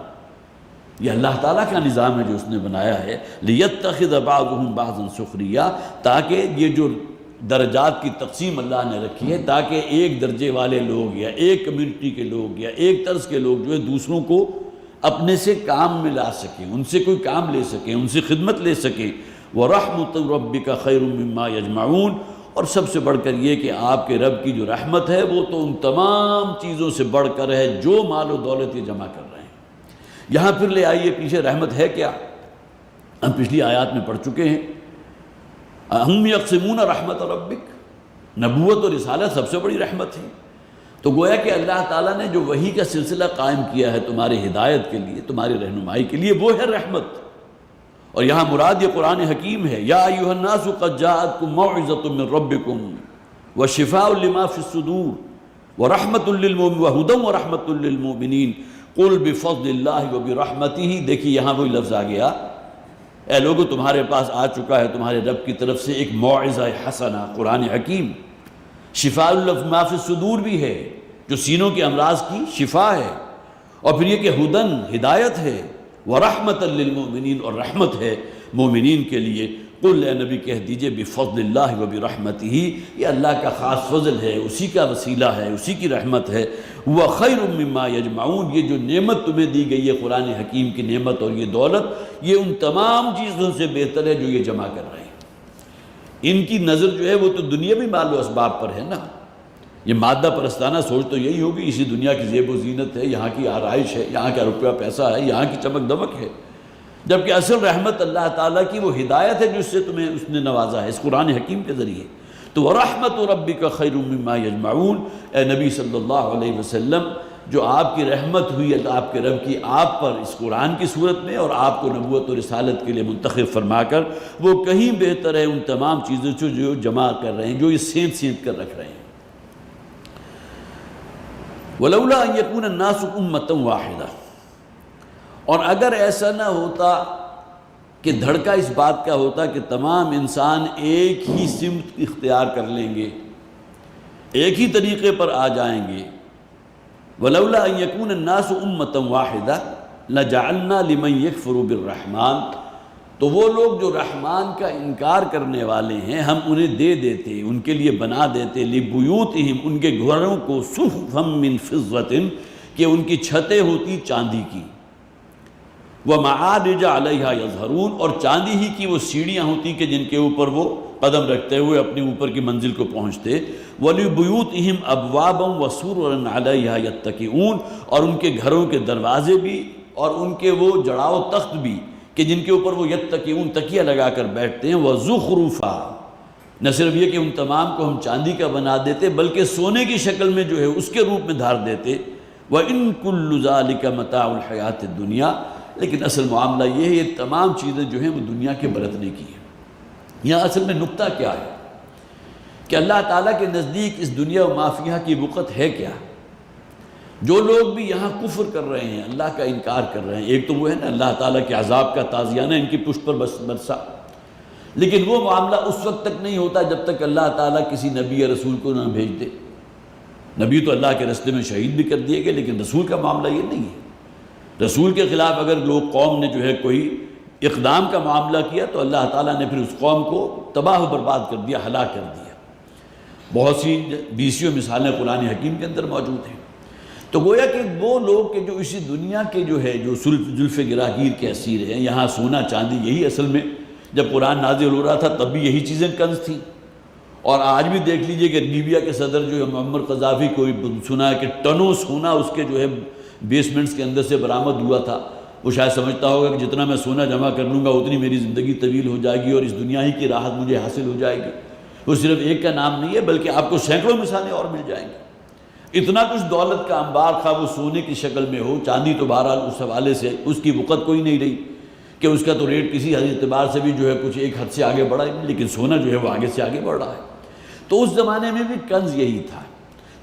یہ اللہ تعالیٰ کا نظام ہے جو اس نے بنایا ہے، لِيَتَّخِذَ بَعْضُهُمْ بَعْضًا سُخْرِيًّا، تاکہ یہ جو درجات کی تقسیم اللہ نے رکھی ہے، تاکہ ایک درجے والے لوگ یا ایک کمیونٹی کے لوگ یا ایک طرز کے لوگ جو ہے دوسروں کو اپنے سے کام میں لا سکیں، ان سے کوئی کام لے سکیں، ان سے خدمت لے سکیں۔ وَرَحْمَتُ رَبِّكَ خَيْرٌ مِّمَّا يَجْمَعُونَ، اور سب سے بڑھ کر یہ کہ آپ کے رب کی جو رحمت ہے وہ تو ان تمام چیزوں سے بڑھ کر ہے جو مال و دولت یہ جمع کر رہے ہیں۔ یہاں پھر لے آئیے پیچھے، رحمت ہے کیا؟ ہم پچھلی آیات میں پڑھ چکے ہیں، ہم یقسمون رحمت ربک، نبوت اور رسالت سب سے بڑی رحمت ہے۔ تو گویا کہ اللہ تعالیٰ نے جو وحی کا سلسلہ قائم کیا ہے تمہاری ہدایت کے لیے، تمہاری رہنمائی کے لیے، وہ ہے رحمت۔ اور یہاں مراد یہ قرآن حکیم ہے، یا ایھا الناس قد جاءتکم موعظۃ من ربکم وشفاء لما فی الصدور ورحمۃ وہدی ورحمۃ للمؤمنین قل بفضل اللہ وبرحمتہ۔ دیکھیے یہاں وہی لفظ آ گیا، اے لوگو تمہارے پاس آ چکا ہے تمہارے رب کی طرف سے ایک موعظہ حسنہ، قرآن حکیم۔ شفاء لما فی الصدور بھی ہے، جو سینوں کے امراض کی شفا ہے، اور پھر یہ کہ ہدن، ہدایت ہے، ورحمۃ للمؤمنین، اور رحمت ہے مومنین کے لیے۔ قل اے نبی کہہ دیجئے بفضل اللہ وبرحمتہ، یہ اللہ کا خاص فضل ہے، اسی کا وسیلہ ہے، اسی کی رحمت ہے۔ وہ خیر مما یجمعون، یہ جو نعمت تمہیں دی گئی ہے قرآن حکیم کی نعمت اور یہ دولت، یہ ان تمام چیزوں سے بہتر ہے جو یہ جمع کر رہے ہیں۔ ان کی نظر جو ہے وہ تو دنیاوی مال و اسباب پر ہے نا، یہ مادہ پرستانہ سوچ تو یہی ہوگی، اسی دنیا کی زیب و زینت ہے، یہاں کی آرائش ہے، یہاں کا روپیہ پیسہ ہے، یہاں کی چمک دمک ہے، جبکہ اصل رحمت اللہ تعالیٰ کی وہ ہدایت ہے جس سے تمہیں اس نے نوازا ہے اس قرآن حکیم کے ذریعے۔ تو وَرَحْمَتُ رَبِّكَ خَيْرٌ مِّمَّا يَجْمَعُونَ، اے نبی صلی اللہ علیہ وسلم، جو آپ کی رحمت ہوئی آپ کے رب کی آپ پر اس قرآن کی صورت میں، اور آپ کو نبوت و رسالت کے لیے منتخب فرما کر، وہ کہیں بہتر ہے ان تمام چیزوں سے جو جمع کر رہے ہیں، جو یہ سینت سینت کر رکھ رہے ہیں۔ وَلَوْلَا أَن يَكُونَ النَّاسُ أُمَّةً وَاحِدَةً، اور اگر ایسا نہ ہوتا کہ دھڑکا اس بات کا ہوتا کہ تمام انسان ایک ہی سمت اختیار کر لیں گے، ایک ہی طریقے پر آ جائیں گے۔ وَلَوْلَا أَن يَكُونَ النَّاسُ أُمَّةً وَاحِدَةً لَجَعَلْنَا لِمَن يَكْفُرُ بِالرَّحْمَٰنِ، تو وہ لوگ جو رحمان کا انکار کرنے والے ہیں ہم انہیں دے دیتے، ان کے لیے بنا دیتے، لِبُيُوتِهِمْ، ان کے گھروں کو، سُقُفًا مِّن فِضَّةٍ، کہ ان کی چھتیں ہوتی چاندی کی، وَمَعَارِجَ عَلَيْهَا يَظْهَرُونَ، اور چاندی ہی کی وہ سیڑھیاں ہوتی کہ جن کے اوپر وہ قدم رکھتے ہوئے اپنی اوپر کی منزل کو پہنچتے۔ وَلِبُيُوتِهِمْ أَبْوَابًا وَسُرُرًا عَلَيْهَا يَتَّكِئُونَ، اور ان کے گھروں کے دروازے بھی اور ان کے وہ جڑاؤ تخت بھی کہ جن کے اوپر وہ یتقیون تکیہ لگا کر بیٹھتے ہیں۔ وَزُخْرُفًا، نہ صرف یہ کہ ان تمام کو ہم چاندی کا بنا دیتے بلکہ سونے کی شکل میں جو ہے اس کے روپ میں دھار دیتے۔ وَإِن كُلُّ ذَلِكَ مَتَاعُ الْحَيَاةِ الدُّنْيَا، لیکن اصل معاملہ یہ ہے، یہ تمام چیزیں جو ہیں وہ دنیا کے برتنے کی ہیں۔ یہاں اصل میں نکتہ کیا ہے کہ اللہ تعالیٰ کے نزدیک اس دنیا و مافیہ کی وقت ہے کیا؟ جو لوگ بھی یہاں کفر کر رہے ہیں، اللہ کا انکار کر رہے ہیں، ایک تو وہ ہے نا اللہ تعالیٰ کے عذاب کا تازیانہ ان کی پشت پر برسا، لیکن وہ معاملہ اس وقت تک نہیں ہوتا جب تک اللہ تعالیٰ کسی نبی یا رسول کو نہ بھیج دے۔ نبی تو اللہ کے راستے میں شہید بھی کر دیے گئے، لیکن رسول کا معاملہ یہ نہیں ہے۔ رسول کے خلاف اگر لوگ قوم نے جو ہے کوئی اقدام کا معاملہ کیا تو اللہ تعالیٰ نے پھر اس قوم کو تباہ و برباد کر دیا، ہلاک کر دیا۔ بہت سی بیسیوں مثالیں قرآن حکیم کے اندر موجود ہیں۔ تو گویا کہ وہ لوگ کہ جو اسی دنیا کے جو ہے جو زلف گراگیر کے اسیر ہیں، یہاں سونا چاندی، یہی اصل میں جب قرآن نازل ہو رہا تھا تب بھی یہی چیزیں کنز تھیں۔ اور آج بھی دیکھ لیجئے کہ لیبیا کے صدر جو ہے معمر قذافی کو سنا ہے کہ ٹنوں سونا اس کے جو ہے بیسمنٹس کے اندر سے برآمد ہوا تھا، وہ شاید سمجھتا ہوگا کہ جتنا میں سونا جمع کر لوں گا اتنی میری زندگی طویل ہو جائے گی اور اس دنیا ہی کی راحت مجھے حاصل ہو جائے گی۔ وہ صرف ایک کا نام نہیں ہے بلکہ آپ کو سینکڑوں مثالیں اور مل جائیں گی۔ اتنا کچھ دولت کا انبار، خواہ وہ سونے کی شکل میں ہو، چاندی تو بہرحال اس حوالے سے اس کی وقت کوئی نہیں رہی کہ اس کا تو ریٹ کسی اعتبار سے بھی جو ہے کچھ ایک حد سے آگے بڑھا ہے، لیکن سونا جو ہے وہ آگے سے آگے بڑھ رہا ہے۔ تو اس زمانے میں بھی کنز یہی تھا۔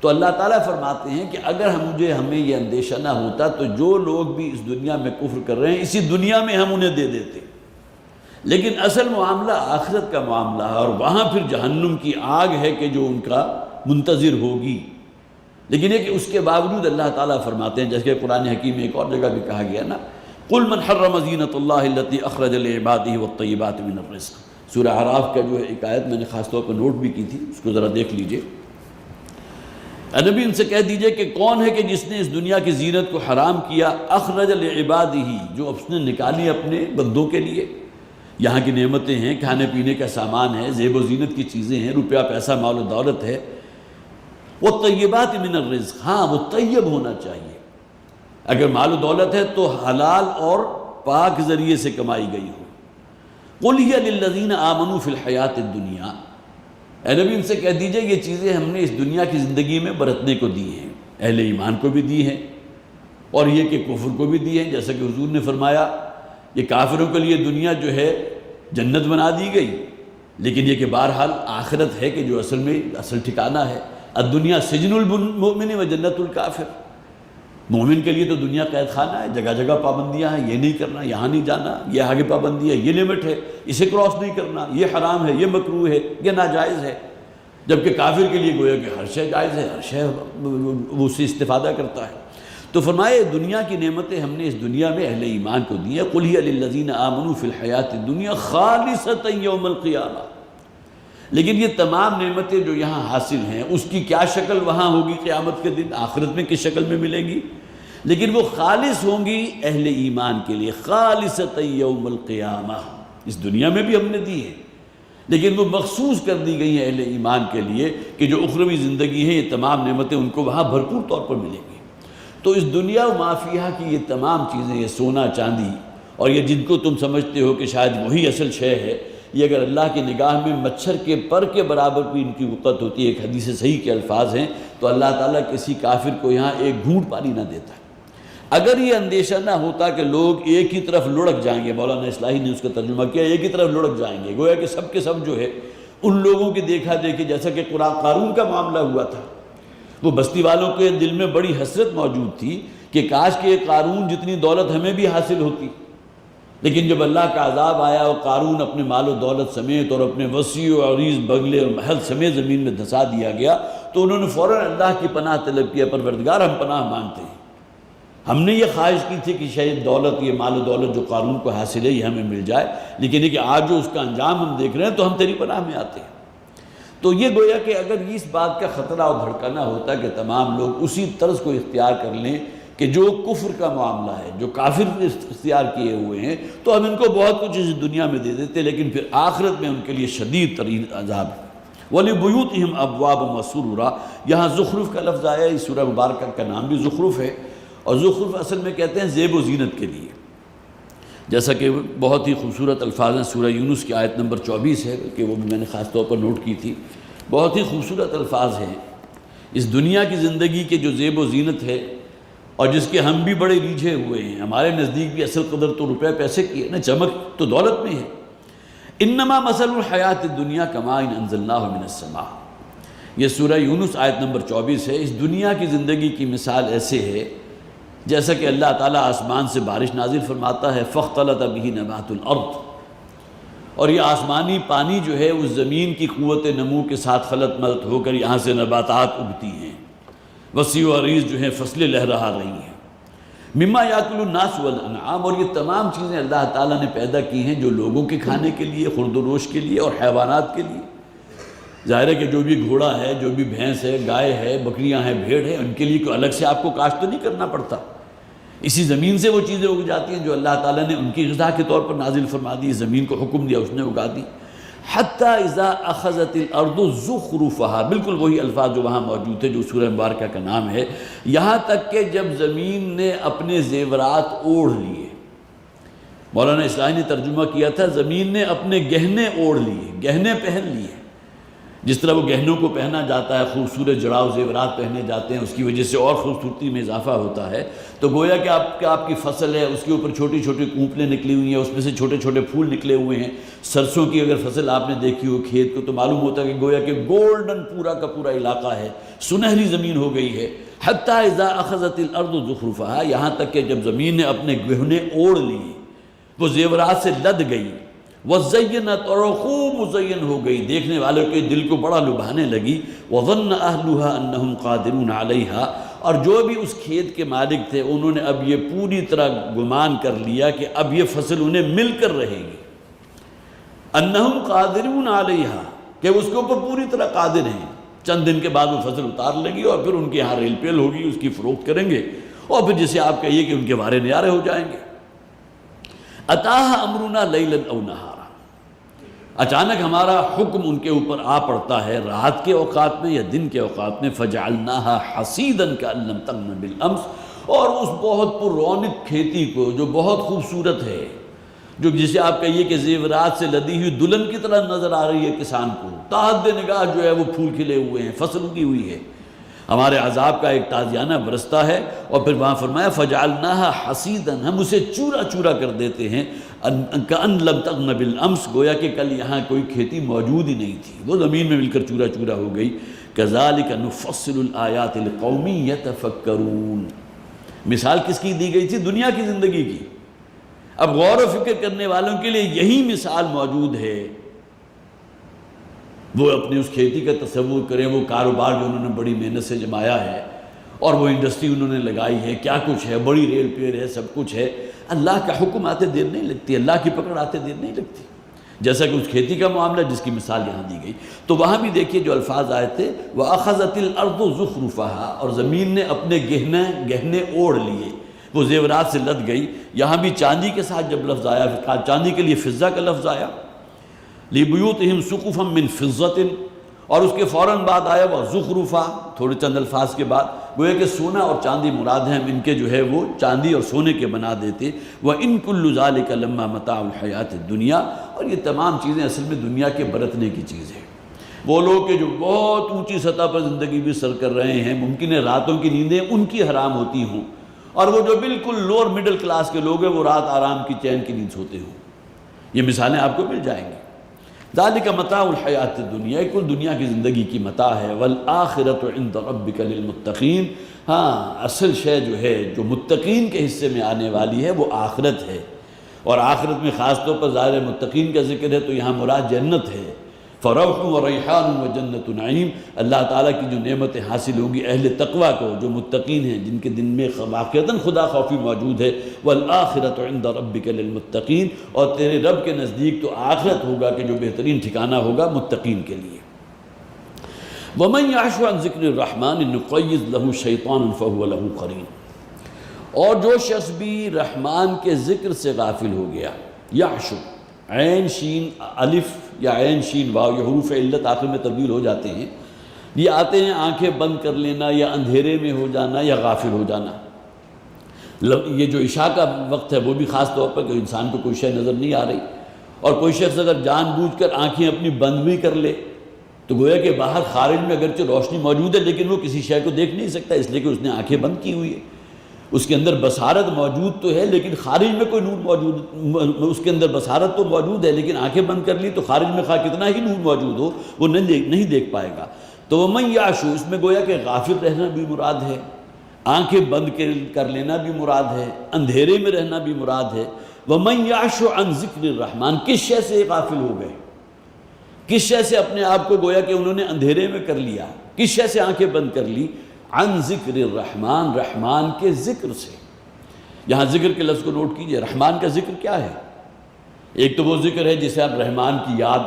تو اللہ تعالیٰ فرماتے ہیں کہ اگر ہمیں یہ اندیشہ نہ ہوتا تو جو لوگ بھی اس دنیا میں کفر کر رہے ہیں اسی دنیا میں ہم انہیں دے دیتے، لیکن اصل معاملہ آخرت کا معاملہ ہے، اور وہاں پھر جہنم کی آگ ہے کہ جو ان کا منتظر ہوگی۔ لیکن یہ کہ اس کے باوجود اللہ تعالیٰ فرماتے ہیں، جیسے کہ قرآن حکیم میں ایک اور جگہ بھی کہا گیا نا، قُلْ مَنْ حَرَّمَ زِينَةَ اللَّهِ الَّتِي أَخْرَجَ لِعِبَادِهِ وَالطَّيِّبَاتِ مِنَ الرِّزْقِ۔ سورہ اعراف کا جو ہے ایک آیت میں نے خاص طور پر نوٹ بھی کی تھی، اس کو ذرا دیکھ لیجئے۔ نبی ان سے کہہ دیجئے کہ کون ہے کہ جس نے اس دنیا کی زینت کو حرام کیا، اخرج لعبادہ، جو اس نے نکالی اپنے بندوں کے لیے۔ یہاں کی نعمتیں ہیں، کھانے پینے کا سامان ہے، زیب و زینت کی چیزیں ہیں، روپیہ پیسہ مال و دولت ہے۔ والطیبات من الرزق، ہاں وہ طیب ہونا چاہیے۔ اگر مال و دولت ہے تو حلال اور پاک ذریعے سے کمائی گئی ہو۔ قُلْ هِيَ لِلَّذِينَ آمَنُوا فِي الْحَيَاةِ الدُّنْيَا، اے نبی ان سے کہہ دیجئے یہ چیزیں ہم نے اس دنیا کی زندگی میں برتنے کو دی ہیں، اہل ایمان کو بھی دی ہیں اور یہ کہ کفر کو بھی دی ہیں۔ جیسا کہ حضور نے فرمایا یہ کافروں کے لیے دنیا جو ہے جنت بنا دی گئی، لیکن یہ کہ بہرحال آخرت ہے کہ جو اصل ٹھکانہ ہے۔ الدنیا سجن المؤمن و جنت الکافر، مومن کے لیے تو دنیا قید خانہ ہے، جگہ جگہ پابندیاں ہیں، یہ نہیں کرنا، یہاں نہیں جانا، یہ آگے پابندی ہے، یہ لمٹ ہے، اسے کراس نہیں کرنا، یہ حرام ہے، یہ مکروہ ہے، یہ ناجائز ہے۔ جبکہ کافر کے لیے گویا کہ ہر شے جائز ہے، ہر شے وہ اس سے استفادہ کرتا ہے۔ تو فرمائے دنیا کی نعمتیں ہم نے اس دنیا میں اہل ایمان کو دی ہیں۔ قُلْ هِيَ لِلَّذِينَ آمَنُوا فِي الْحَيَاةِ الدُّنْيَا خَالِصَةً يَوْمَ الْقِيَامَةِ، لیکن یہ تمام نعمتیں جو یہاں حاصل ہیں اس کی کیا شکل وہاں ہوگی قیامت کے دن، آخرت میں کس شکل میں ملیں گی؟ لیکن وہ خالص ہوں گی اہل ایمان کے لیے، خالصۃ یوم القیامہ۔ اس دنیا میں بھی ہم نے دی ہے لیکن وہ مخصوص کر دی گئی ہیں اہل ایمان کے لیے کہ جو اخروی زندگی ہے یہ تمام نعمتیں ان کو وہاں بھرپور طور پر ملیں گی۔ تو اس دنیا و ما فیہا کی یہ تمام چیزیں، یہ سونا چاندی اور یہ جن کو تم سمجھتے ہو کہ شاید وہی اصل شے ہے، یہ اگر اللہ کی نگاہ میں مچھر کے پر کے برابر بھی ان کی وقت ہوتی ہے، ایک حدیث صحیح کے الفاظ ہیں، تو اللہ تعالیٰ کسی کافر کو یہاں ایک گھونٹ پانی نہ دیتا۔ اگر یہ اندیشہ نہ ہوتا کہ لوگ ایک ہی طرف لڑک جائیں گے، مولانا اصلاحی نے اس کا ترجمہ کیا، ایک ہی طرف لڑک جائیں گے، گویا کہ سب کے سب جو ہے ان لوگوں کی دیکھا دیکھی، جیسا کہ قارون کا معاملہ ہوا تھا، وہ بستی والوں کے دل میں بڑی حسرت موجود تھی کہ کاش کہ قارون جتنی دولت ہمیں بھی حاصل ہوتی۔ لیکن جب اللہ کا عذاب آیا اور قارون اپنے مال و دولت سمیت اور اپنے وسیع و عریض بنگلے اور محل سمیت زمین میں دھسا دیا گیا، تو انہوں نے فوراً اللہ کی پناہ طلب کیا، پروردگار ہم پناہ مانگتے ہیں، ہم نے یہ خواہش کی تھی کہ شاید دولت، یہ مال و دولت جو قارون کو حاصل ہے یہ ہمیں مل جائے، لیکن یہ کہ آج جو اس کا انجام ہم دیکھ رہے ہیں تو ہم تیری پناہ میں آتے ہیں۔ تو یہ گویا کہ اگر اس بات کا خطرہ اور دھڑکنا ہوتا کہ تمام لوگ اسی طرز کو اختیار کر لیں کہ جو کفر کا معاملہ ہے، جو کافر اختیار کیے ہوئے ہیں، تو ہم ان کو بہت کچھ اس دنیا میں دے دیتے، لیکن پھر آخرت میں ان کے لیے شدید ترین عذاب ہے۔ وَلِبُيُوتِهِمْ أَبْوَابًا وَسُرُرًا، یہاں زخرف کا لفظ آیا، اس سورہ مبارکہ کا نام بھی زخرف ہے، اور زخرف اصل میں کہتے ہیں زیب و زینت کے لیے، جیسا کہ بہت ہی خوبصورت الفاظ ہیں، سورہ یونس کی آیت نمبر 24 ہے کہ وہ بھی میں نے خاص طور پر نوٹ کی تھی، بہت ہی خوبصورت الفاظ ہیں۔ اس دنیا کی زندگی کے جو زیب و زینت ہے اور جس کے ہم بھی بڑے ریجھے ہوئے ہیں، ہمارے نزدیک بھی اصل قدر تو روپے پیسے کی ہے نا، چمک تو دولت میں ہے۔ انما مثل الحیات الدنیا کماء انزلناہ من السماء، یہ سورہ یونس آیت نمبر 24 ہے۔ اس دنیا کی زندگی کی مثال ایسے ہے جیسا کہ اللہ تعالیٰ آسمان سے بارش نازل فرماتا ہے، فاختلط بہ نبات الارض، اور یہ آسمانی پانی جو ہے اس زمین کی قوت نمو کے ساتھ خلط ملط ہو کر یہاں سے نباتات اگتی ہیں، وسیع و عریض جو ہیں فصلیں لہرا رہی ہیں۔ مما یاکل الناس والانعام، اور یہ تمام چیزیں اللہ تعالیٰ نے پیدا کی ہیں جو لوگوں کے کھانے کے لیے، خورد و نوش کے لیے اور حیوانات کے لیے۔ ظاہر ہے کہ جو بھی گھوڑا ہے، جو بھی بھینس ہے، گائے ہے، بکریاں ہیں، بھیڑ ہے، ان کے لیے کوئی الگ سے آپ کو کاشت تو نہیں کرنا پڑتا، اسی زمین سے وہ چیزیں اگ جاتی ہیں جو اللہ تعالیٰ نے ان کی غذا کے طور پر نازل فرما دی، زمین کو حکم دیا اس نے اگا دی۔ حتیٰ اذا اخذت الارض زخرفها، بالکل وہی الفاظ جو وہاں موجود تھے جو سورہ مبارکہ کا نام ہے، یہاں تک کہ جب زمین نے اپنے زیورات اوڑھ لیے، مولانا اصلاحی نے ترجمہ کیا تھا زمین نے اپنے گہنے اوڑھ لیے، گہنے پہن لیے۔ جس طرح وہ گہنوں کو پہنا جاتا ہے، خوبصورت جڑاؤ زیورات پہنے جاتے ہیں، اس کی وجہ سے اور خوبصورتی میں اضافہ ہوتا ہے، تو گویا کہ آپ کی فصل ہے، اس کے اوپر چھوٹی چھوٹی کونپلیں نکلی ہوئی ہیں، اس میں سے چھوٹے چھوٹے پھول نکلے ہوئے ہیں۔ سرسوں کی اگر فصل آپ نے دیکھی ہو کھیت کو، تو معلوم ہوتا ہے کہ گویا کہ گولڈن پورا کا پورا علاقہ ہے، سنہری زمین ہو گئی ہے۔ حتیٰ اذا اخذت الارض زخرفها، یہاں تک کہ جب زمین نے اپنے گہنے اوڑھ لیے، وہ زیورات سے لد گئی، وَزَيَّنَتْ، اور خوب مزین ہو گئی، دیکھنے والوں کے دل کو بڑا لبھانے لگی۔ وَظَنَّ أَهْلُهَا أَنَّهُمْ قَادِرُونَ عَلَيْهَا، اور جو بھی اس کھیت کے مالک تھے انہوں نے اب یہ پوری طرح گمان کر لیا کہ اب یہ فصل انہیں مل کر رہے گی۔ أَنَّهُمْ قَادِرُونَ عَلَيْهَا، کہ اس کے اوپر پوری طرح قادر ہیں۔ چند دن کے بعد وہ فصل اتار لگی اور پھر ان کے یہاں ریل پیل ہوگی، اس کی فروخت کریں گے، اور پھر جسے آپ کہیے کہ ان کے وارے نیارے ہو جائیں گے۔ أَتَاهَا أَمْرُنَا لَيْلًا أَوْ نَهَارًا، اچانک ہمارا حکم ان کے اوپر آ پڑتا ہے رات کے اوقات میں یا دن کے اوقات میں، فَجَعَلْنَاهَا حَصِيدًا كَأَن لَّمْ تَغْنَ بِالْأَمْسِ، اور اس بہت پر رونق کھیتی کو جو بہت خوبصورت ہے، جو جسے آپ کہیے کہ زیورات سے لدی ہوئی دلہن کی طرح نظر آ رہی ہے کسان کو، تحت نگاہ جو ہے وہ پھول کھلے ہوئے ہیں، فصل اگی ہوئی ہے، ہمارے عذاب کا ایک تازیانہ برستا ہے۔ اور پھر وہاں فرمایا فَجَعَلْنَاهَا حَصِيدًا، ہم اسے چورا چورا کر دیتے ہیں، كَأَن لَّمْ تَغْنَ بِالْأَمْسِ، گویا کہ کل یہاں کوئی کھیتی موجود ہی نہیں تھی، وہ زمین میں مل کر چورا چورا ہو گئی۔ كَذَلِكَ نُفَصِّلُ الْآيَاتِ لِقَوْمٍ يَتَفَكَّرُونَ، مثال کس کی دی گئی تھی؟ دنیا کی زندگی کی۔ اب غور و فکر کرنے والوں کے لیے یہی مثال موجود ہے، وہ اپنی اس کھیتی کا تصور کریں، وہ کاروبار جو انہوں نے بڑی محنت سے جمایا ہے، اور وہ انڈسٹری انہوں نے لگائی ہے، کیا کچھ ہے، بڑی ریل پیر ہے، سب کچھ ہے۔ اللہ کا حکم آتے دیر نہیں لگتی، اللہ کی پکڑ آتے دیر نہیں لگتی، جیسا کہ اس کھیتی کا معاملہ جس کی مثال یہاں دی گئی۔ تو وہاں بھی دیکھیے جو الفاظ آئے تھے، وَأَخَذَتِ الْأَرْضُ زُخْرُفَهَا، اور زمین نے اپنے گہنے اوڑھ لیے، وہ زیورات سے لد گئی۔ یہاں بھی چاندی کے ساتھ جب لفظ آیا، چاندی کے لیے فضہ کا لفظ آیا، لِبُيُوتِهِمْ سُقُفًا مِّن فِضَّةٍ، اور اس کے فوراً بعد آیا وہ زخرفہ، تھوڑے چند الفاظ کے بعد، گویا کہ سونا اور چاندی مراد ہیں، ہم ان کے جو ہے وہ چاندی اور سونے کے بنا دیتے۔ وَإِن كُلُّ ذَلِكَ لَمَّا مَتَاعُ الْحَيَاةِ الدُّنْيَا، اور یہ تمام چیزیں اصل میں دنیا کے برتنے کی چیز ہے۔ وہ لوگ کہ جو بہت اونچی سطح پر زندگی بھی سر کر رہے ہیں، ممکن ہے راتوں کی نیندیں ان کی حرام ہوتی ہوں، اور وہ جو بالکل لوور مڈل کلاس کے لوگ ہیں وہ رات آرام کی چین کی نیند سوتے ہوں۔ یہ مثالیں آپ کو مل جائیں گی۔ ذالک متاع الحیات الدنیا، کل دنیا کی زندگی کی متاع ہے۔ والآخرۃ عند ربک للمتقین، ہاں اصل شے جو ہے جو متقین کے حصے میں آنے والی ہے وہ آخرت ہے، اور آخرت میں خاص طور پر ظاہر متقین کا ذکر ہے تو یہاں مراد جنت ہے۔ فروح و ریحان و جنت نعیم، اللہ تعالیٰ کی جو نعمتیں حاصل ہوں گی اہل تقویٰ کو جو متقین ہیں، جن کے دل میں واقعتاً خدا خوفی موجود ہے۔ والآخرۃ عند ربک للمتقین، اور تیرے رب کے نزدیک تو آخرت ہوگا کہ جو بہترین ٹھکانہ ہوگا متقین کے لیے۔ ومن یعش عن ذکر الرحمن نقیض له شیطانا فهو له قرین، اور جو شخص بھی رحمان کے ذکر سے غافل ہو گیا، یعش، عین شین الف یا عین شین واو، یہ حروف علت آخر میں تبدیل ہو جاتے ہیں، یہ آتے ہیں آنکھیں بند کر لینا یا اندھیرے میں ہو جانا یا غافل ہو جانا۔ یہ جو عشاء کا وقت ہے وہ بھی خاص طور پر کہ انسان کو کوئی شے نظر نہیں آ رہی، اور کوئی شخص اگر جان بوجھ کر آنکھیں اپنی بند بھی کر لے تو گویا کہ باہر خارج میں اگرچہ روشنی موجود ہے لیکن وہ کسی شے کو دیکھ نہیں سکتا، اس لیے کہ اس نے آنکھیں بند کی ہوئی ہے۔ اس کے اندر بصارت موجود تو ہے لیکن خارج میں کوئی نور موجود، اس کے اندر بصارت تو موجود ہے لیکن آنکھیں بند کر لی تو خارج میں خواہ کتنا ہی نور موجود ہو وہ نہیں دیکھ پائے گا۔ تو ومن یعش، اس میں گویا کہ غافل رہنا بھی مراد ہے، آنکھیں بند کر لینا بھی مراد ہے، اندھیرے میں رہنا بھی مراد ہے۔ ومن یعش عن ذکر الرحمن، کس شے سے غافل ہو گئے، کس شے سے اپنے آپ کو گویا کہ انہوں نے اندھیرے میں کر لیا، کس شے سے آنکھیں بند کر لی؟ عن ذکر الرحمن، رحمان کے ذکر سے۔ یہاں ذکر کے لفظ کو نوٹ کیجئے، رحمان کا ذکر کیا ہے؟ ایک تو وہ ذکر ہے جسے آپ رحمان کی یاد،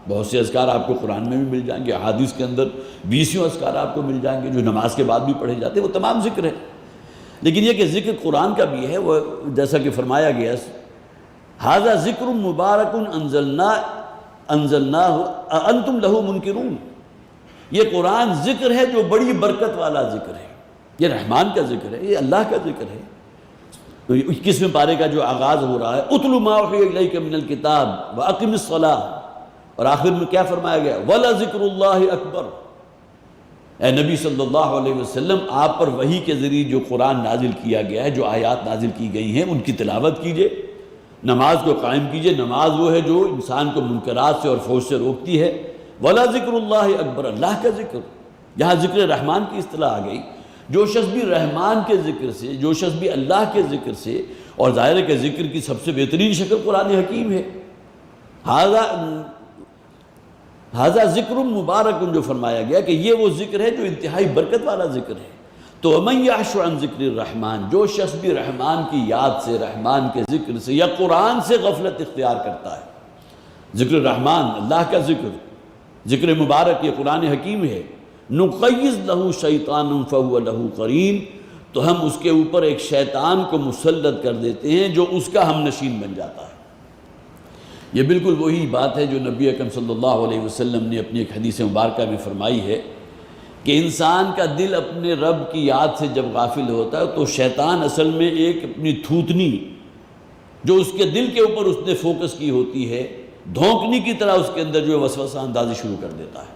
بہت سے اذکار آپ کو قرآن میں بھی مل جائیں گے، احادیث کے اندر 20 اذکار آپ کو مل جائیں گے جو نماز کے بعد بھی پڑھے جاتے ہیں، وہ تمام ذکر ہے۔ لیکن یہ کہ ذکر قرآن کا بھی ہے، وہ جیسا کہ فرمایا گیا ھذا ذکر مبارک انزلناہ انتم لہ منکرون، یہ قرآن ذکر ہے جو بڑی برکت والا ذکر ہے، یہ رحمان کا ذکر ہے، یہ اللہ کا ذکر ہے۔ تو 21ویں پارے کا جو آغاز ہو رہا ہے اتل ما اوحی الیک من الکتاب واقم الصلاۃ، اور آخر میں کیا فرمایا گیا ولذکر اللہ اکبر۔ اے نبی صلی اللہ علیہ وسلم، آپ پر وحی کے ذریعے جو قرآن نازل کیا گیا ہے، جو آیات نازل کی گئی ہیں، ان کی تلاوت کیجئے، نماز کو قائم کیجئے۔ نماز وہ ہے جو انسان کو منکرات سے اور فحش سے روکتی ہے۔ ولا ذکر اللہ اکبر، اللہ کا ذکر، یہاں ذکر رحمان کی اصطلاح آ گئی۔ جو شخص بھی رحمان کے ذکر سے، جو شخص بھی اللہ کے ذکر سے، اور ظاہر ہے کہ ذکر کی سب سے بہترین شکل قرآن حکیم ہے۔ ھذا ذکر مبارک، جو فرمایا گیا کہ یہ وہ ذکر ہے جو انتہائی برکت والا ذکر ہے۔ تو ومن یعش عن ذکر الرحمن، جو شخص بھی رحمان کی یاد سے، رحمان کے ذکر سے یا قرآن سے غفلت اختیار کرتا ہے، ذکر الرحمن اللہ کا ذکر مبارک، یہ قرآن حکیم ہے، نقیض لہ شیطان فہو لہ قرین، تو ہم اس کے اوپر ایک شیطان کو مسلط کر دیتے ہیں جو اس کا ہم نشین بن جاتا ہے۔ یہ بالکل وہی بات ہے جو نبی اکرم صلی اللہ علیہ وسلم نے اپنی ایک حدیث مبارکہ میں فرمائی ہے کہ انسان کا دل اپنے رب کی یاد سے جب غافل ہوتا ہے تو شیطان اصل میں ایک اپنی تھوتنی جو اس کے دل کے اوپر اس نے فوکس کی ہوتی ہے، دھونکنی کی طرح اس کے اندر جو ہے وسوسہ اندازی شروع کر دیتا ہے۔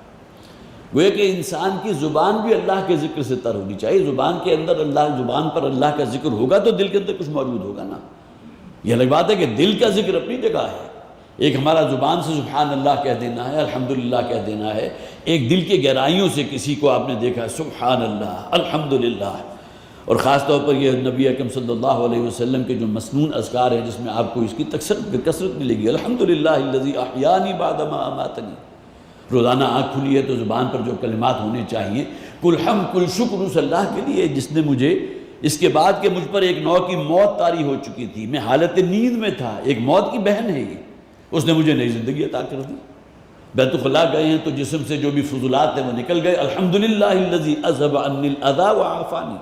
وہ کہ انسان کی زبان بھی اللہ کے ذکر سے تر ہونی چاہیے، زبان کے اندر زبان پر اللہ کا ذکر ہوگا تو دل کے اندر کچھ موجود ہوگا نا۔ یہ الگ بات ہے کہ دل کا ذکر اپنی جگہ ہے، ایک ہمارا زبان سے سبحان اللہ کہہ دینا ہے، الحمدللہ کہہ دینا ہے، ایک دل کے گہرائیوں سے کسی کو آپ نے دیکھا ہے سبحان اللہ الحمدللہ، اور خاص طور پر یہ نبی اکرم صلی اللہ علیہ وسلم کے جو مسنون اذکار ہیں جس میں آپ کو اس کی کثرت ملے گی، الحمدللہ الذی احیانی بعد ما اماتنی۔ روزانہ آنکھ کھلی ہے تو زبان پر جو کلمات ہونے چاہیے، کل حمد کل شکر اس اللہ کے لیے جس نے مجھے اس کے بعد کہ مجھ پر ایک نوع کی موت طاری ہو چکی تھی، میں حالت نیند میں تھا، ایک موت کی بہن ہے یہ، اس نے مجھے نئی زندگی عطا کر دی۔ بیت الخلاء گئے ہیں تو جسم سے جو بھی فضولات ہیں وہ نکل گئے، الحمدللہ الذی اذهب عنی الاذی وعافانی۔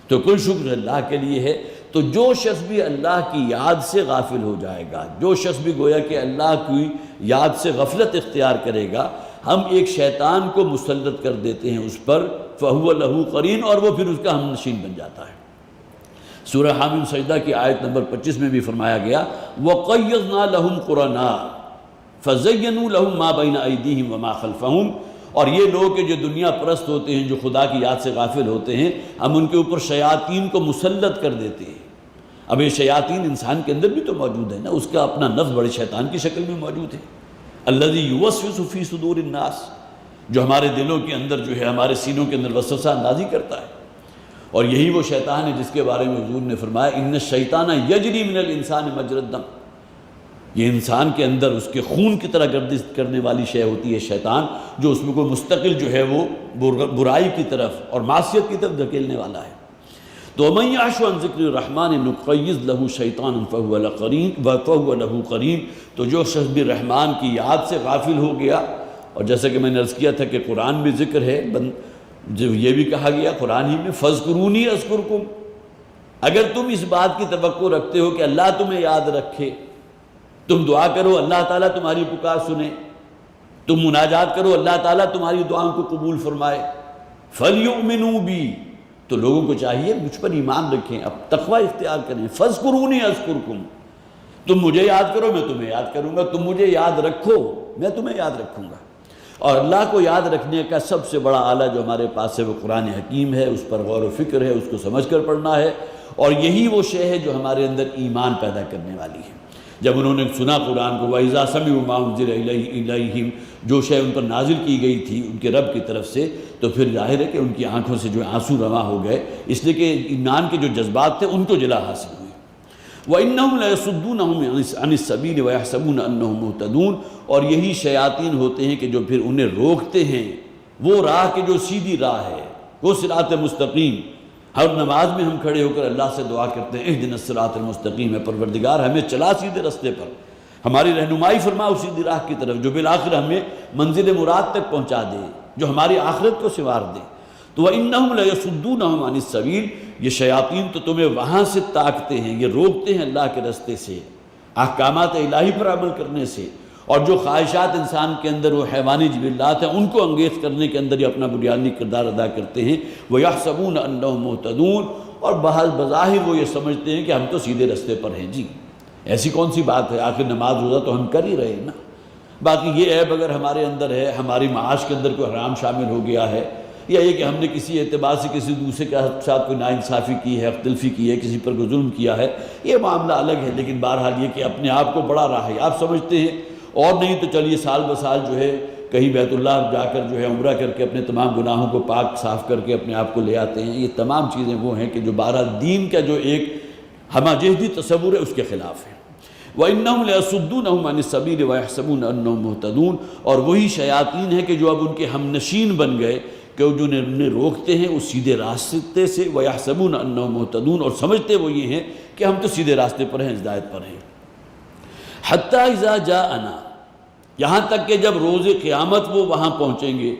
تو کل شکر اللہ کے لیے ہے۔ تو جو شخص بھی اللہ کی یاد سے غافل ہو جائے گا، جو شخص بھی گویا کہ اللہ کی یاد سے غفلت اختیار کرے گا، ہم ایک شیطان کو مسلط کر دیتے ہیں اس پر، فہو لہ قرین، اور وہ پھر اس کا ہم نشین بن جاتا ہے۔ سورہ حامیم سجدہ کی آیت نمبر 25 میں بھی فرمایا گیا وَقَيَّضْنَا لَهُمْ قُرَنَاءَ فَزَيَّنُوا لَهُمْ مَا بَيْنَ أَيْدِيهِمْ وَمَا خَلْفَهُمْ۔ اور یہ لوگ کہ جو دنیا پرست ہوتے ہیں، جو خدا کی یاد سے غافل ہوتے ہیں، ہم ان کے اوپر شیاطین کو مسلط کر دیتے ہیں۔ اب یہ شیاطین انسان کے اندر بھی تو موجود ہے نا، اس کا اپنا نفس بڑے شیطان کی شکل میں موجود ہے، الذی یوسوس فی صدور الناس، جو ہمارے دلوں کے اندر جو ہے، ہمارے سینوں کے اندر وسوسہ اندازی کرتا ہے۔ اور یہی وہ شیطان ہے جس کے بارے میں حضور نے فرمایا ان الشیطان یجری من الانسان مجری الدم، یہ انسان کے اندر اس کے خون کی طرح گردش کرنے والی شے ہوتی ہے شیطان، جو اس میں کوئی مستقل جو ہے وہ برائی کی طرف اور معصیت کی طرف دھکیلنے والا ہے۔ تو من یعش عن ذکر الرحمن نقیض لہ شیطانا فہو لہ قرین، تو جو شخص بھی رحمان کی یاد سے غافل ہو گیا، اور جیسا کہ میں نے عرض کیا تھا کہ قرآن بھی ذکر ہے، جو یہ بھی کہا گیا قرآن ہی میں فَاذْكُرُونِي أَذْكُرْكُمْ، اگر تم اس بات کی توقع رکھتے ہو کہ اللہ تمہیں یاد رکھے، تم دعا کرو اللہ تعالیٰ تمہاری پکار سنے، تم مناجات کرو اللہ تعالیٰ تمہاری دعاؤں کو قبول فرمائے، فَلْيُؤْمِنُوا بِي، تو لوگوں کو چاہیے مجھ پر ایمان رکھیں، اب تقوی اختیار کریں، فَاذْكُرُونِي أَذْكُرْكُمْ، تم مجھے یاد کرو میں تمہیں یاد کروں گا، تم مجھے یاد رکھو میں تمہیں یاد رکھوں گا۔ اور اللہ کو یاد رکھنے کا سب سے بڑا آلہ جو ہمارے پاس ہے وہ قرآن حکیم ہے، اس پر غور و فکر ہے، اس کو سمجھ کر پڑھنا ہے، اور یہی وہ شے ہے جو ہمارے اندر ایمان پیدا کرنے والی ہے۔ جب انہوں نے سنا قرآن کو وَإِذَا سَمِعُوا مَا أُنزِلَ إِلَيْهِمْ، جو شے ان پر نازل کی گئی تھی ان کے رب کی طرف سے، تو پھر ظاہر ہے کہ ان کی آنکھوں سے جو آنسو رواں ہو گئے، اس لیے کہ ایمان کے جو جذبات تھے ان کو جلا حاصل ہوئی۔ وَإِنَّهُمْ لَيَصُدُّونَهُمْ عَنِ السَّبِيلِ وَيَحْسَبُونَ أَنَّهُمْ مُهْتَدُونَ، اور یہی شیاطین ہوتے ہیں کہ جو پھر انہیں روکتے ہیں وہ راہ کہ جو سیدھی راہ ہے، وہ صراط مستقیم۔ ہر نماز میں ہم کھڑے ہو کر اللہ سے دعا کرتے ہیں اہدنا الصراط المستقیم، ہے پروردگار ہمیں چلا سیدھے رستے پر، ہماری رہنمائی فرما اس سیدھی راہ کی طرف جو بالآخر ہمیں منزل مراد تک پہنچا دے، جو ہماری آخرت کو سنوار دے۔ تو وَإِنَّهُمْ لَيَصُدُّونَهُمْ عَنِ السَّبِيلِ، یہ شیاطین تو تمہیں وہاں سے تاکتے ہیں، یہ روکتے ہیں اللہ کے رستے سے، احکامات الہی پر عمل کرنے سے، اور جو خواہشات انسان کے اندر وہ حیوانی جبلات ہیں ان کو انگیز کرنے کے اندر یہ اپنا بنیادی کردار ادا کرتے ہیں۔ وَيَحْسَبُونَ أَنَّهُمْ مُهْتَدُونَ، اور بظاہر وہ یہ سمجھتے ہیں کہ ہم تو سیدھے رستے پر ہیں جی، ایسی کون سی بات ہے، آخر نماز روزہ تو ہم کر ہی رہے ہیں نا۔ باقی یہ عیب اگر ہمارے اندر ہے، ہماری معاش کے اندر کوئی حرام شامل ہو گیا ہے، یا یہ کہ ہم نے کسی اعتبار سے کسی دوسرے کے ساتھ کوئی ناانصافی کی ہے، اختلافی تلفی کی ہے، کسی پر کوئی ظلم کیا ہے، یہ معاملہ الگ ہے۔ لیکن بہرحال یہ کہ اپنے آپ کو بڑا راہیاب سمجھتے ہیں، اور نہیں تو چلیے سال بسال جو ہے کہیں بیت اللہ جا کر جو ہے عمرہ کر کے اپنے تمام گناہوں کو پاک صاف کر کے اپنے آپ کو لے آتے ہیں۔ یہ تمام چیزیں وہ ہیں کہ جو بہرحال دین کا جو ایک ہمہ جہدی تصور ہے اس کے خلاف ہے۔ وَإِنَّهُمْ لَيَصُدُّونَهُمْ عَنِ السَّبِيلِ وَيَحْسَبُونَ أَنَّهُمْ مُهْتَدُونَ، اور وہی شیاطین ہیں کہ جو اب ان کے ہم نشین بن گئے کہ جو انہیں روکتے ہیں اس سیدھے راستے سے، وَيَحْسَبُونَ أَنَّهُمْ مُهْتَدُونَ، اور سمجھتے وہ یہ ہیں کہ ہم تو سیدھے راستے پر ہیں، ہدایت پر ہیں۔ حَتَّى إِذَا جَاءَنَا، یہاں تک کہ جب روز قیامت وہ وہاں پہنچیں گے،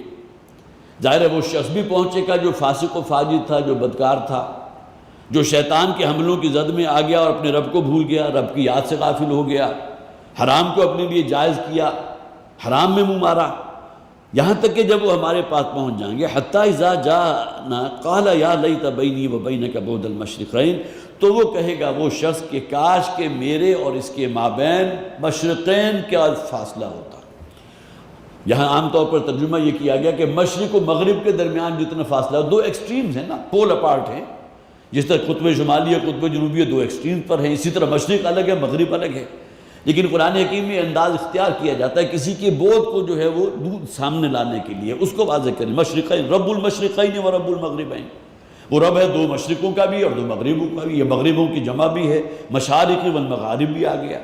ظاہر ہے وہ شخص بھی پہنچے گا جو فاسق و فاجر تھا، جو بدکار تھا، جو شیطان کے حملوں کی زد میں آ گیا اور اپنے رب کو بھول گیا، رب کی یاد سے غافل ہو گیا، حرام کو اپنے لیے جائز کیا، حرام میں منہ مارا، یہاں تک کہ جب وہ ہمارے پاس پہنچ جائیں گے۔ حتیٰ اذا جاءنا قال یا لیت بینی و بینک بعد المشرقین، تو وہ کہے گا وہ شخص کہ کاش کہ میرے اور اس کے مابین مشرقین کا فاصلہ ہوتا۔ یہاں عام طور پر ترجمہ یہ کیا گیا کہ مشرق و مغرب کے درمیان جتنا فاصلہ، دو ایکسٹریمز ہیں نا، پول اپارٹ ہیں، جس طرح قطب شمالی اور قطب جنوبی دو ایکسٹریمز پر ہیں، اسی طرح مشرق الگ ہے، مغرب الگ ہے۔ لیکن قرآن حکیم میں انداز اختیار کیا جاتا ہے کسی کے بود کو جو ہے وہ دور سامنے لانے کے لیے، اس کو واضح کریں۔ مشرقین، رب المشرقین و رب المغربین، وہ رب ہے دو مشرقوں کا بھی اور دو مغربوں کا بھی، یہ مغربوں کی جمع بھی ہے، مشارق والمغارب بھی آ گیا،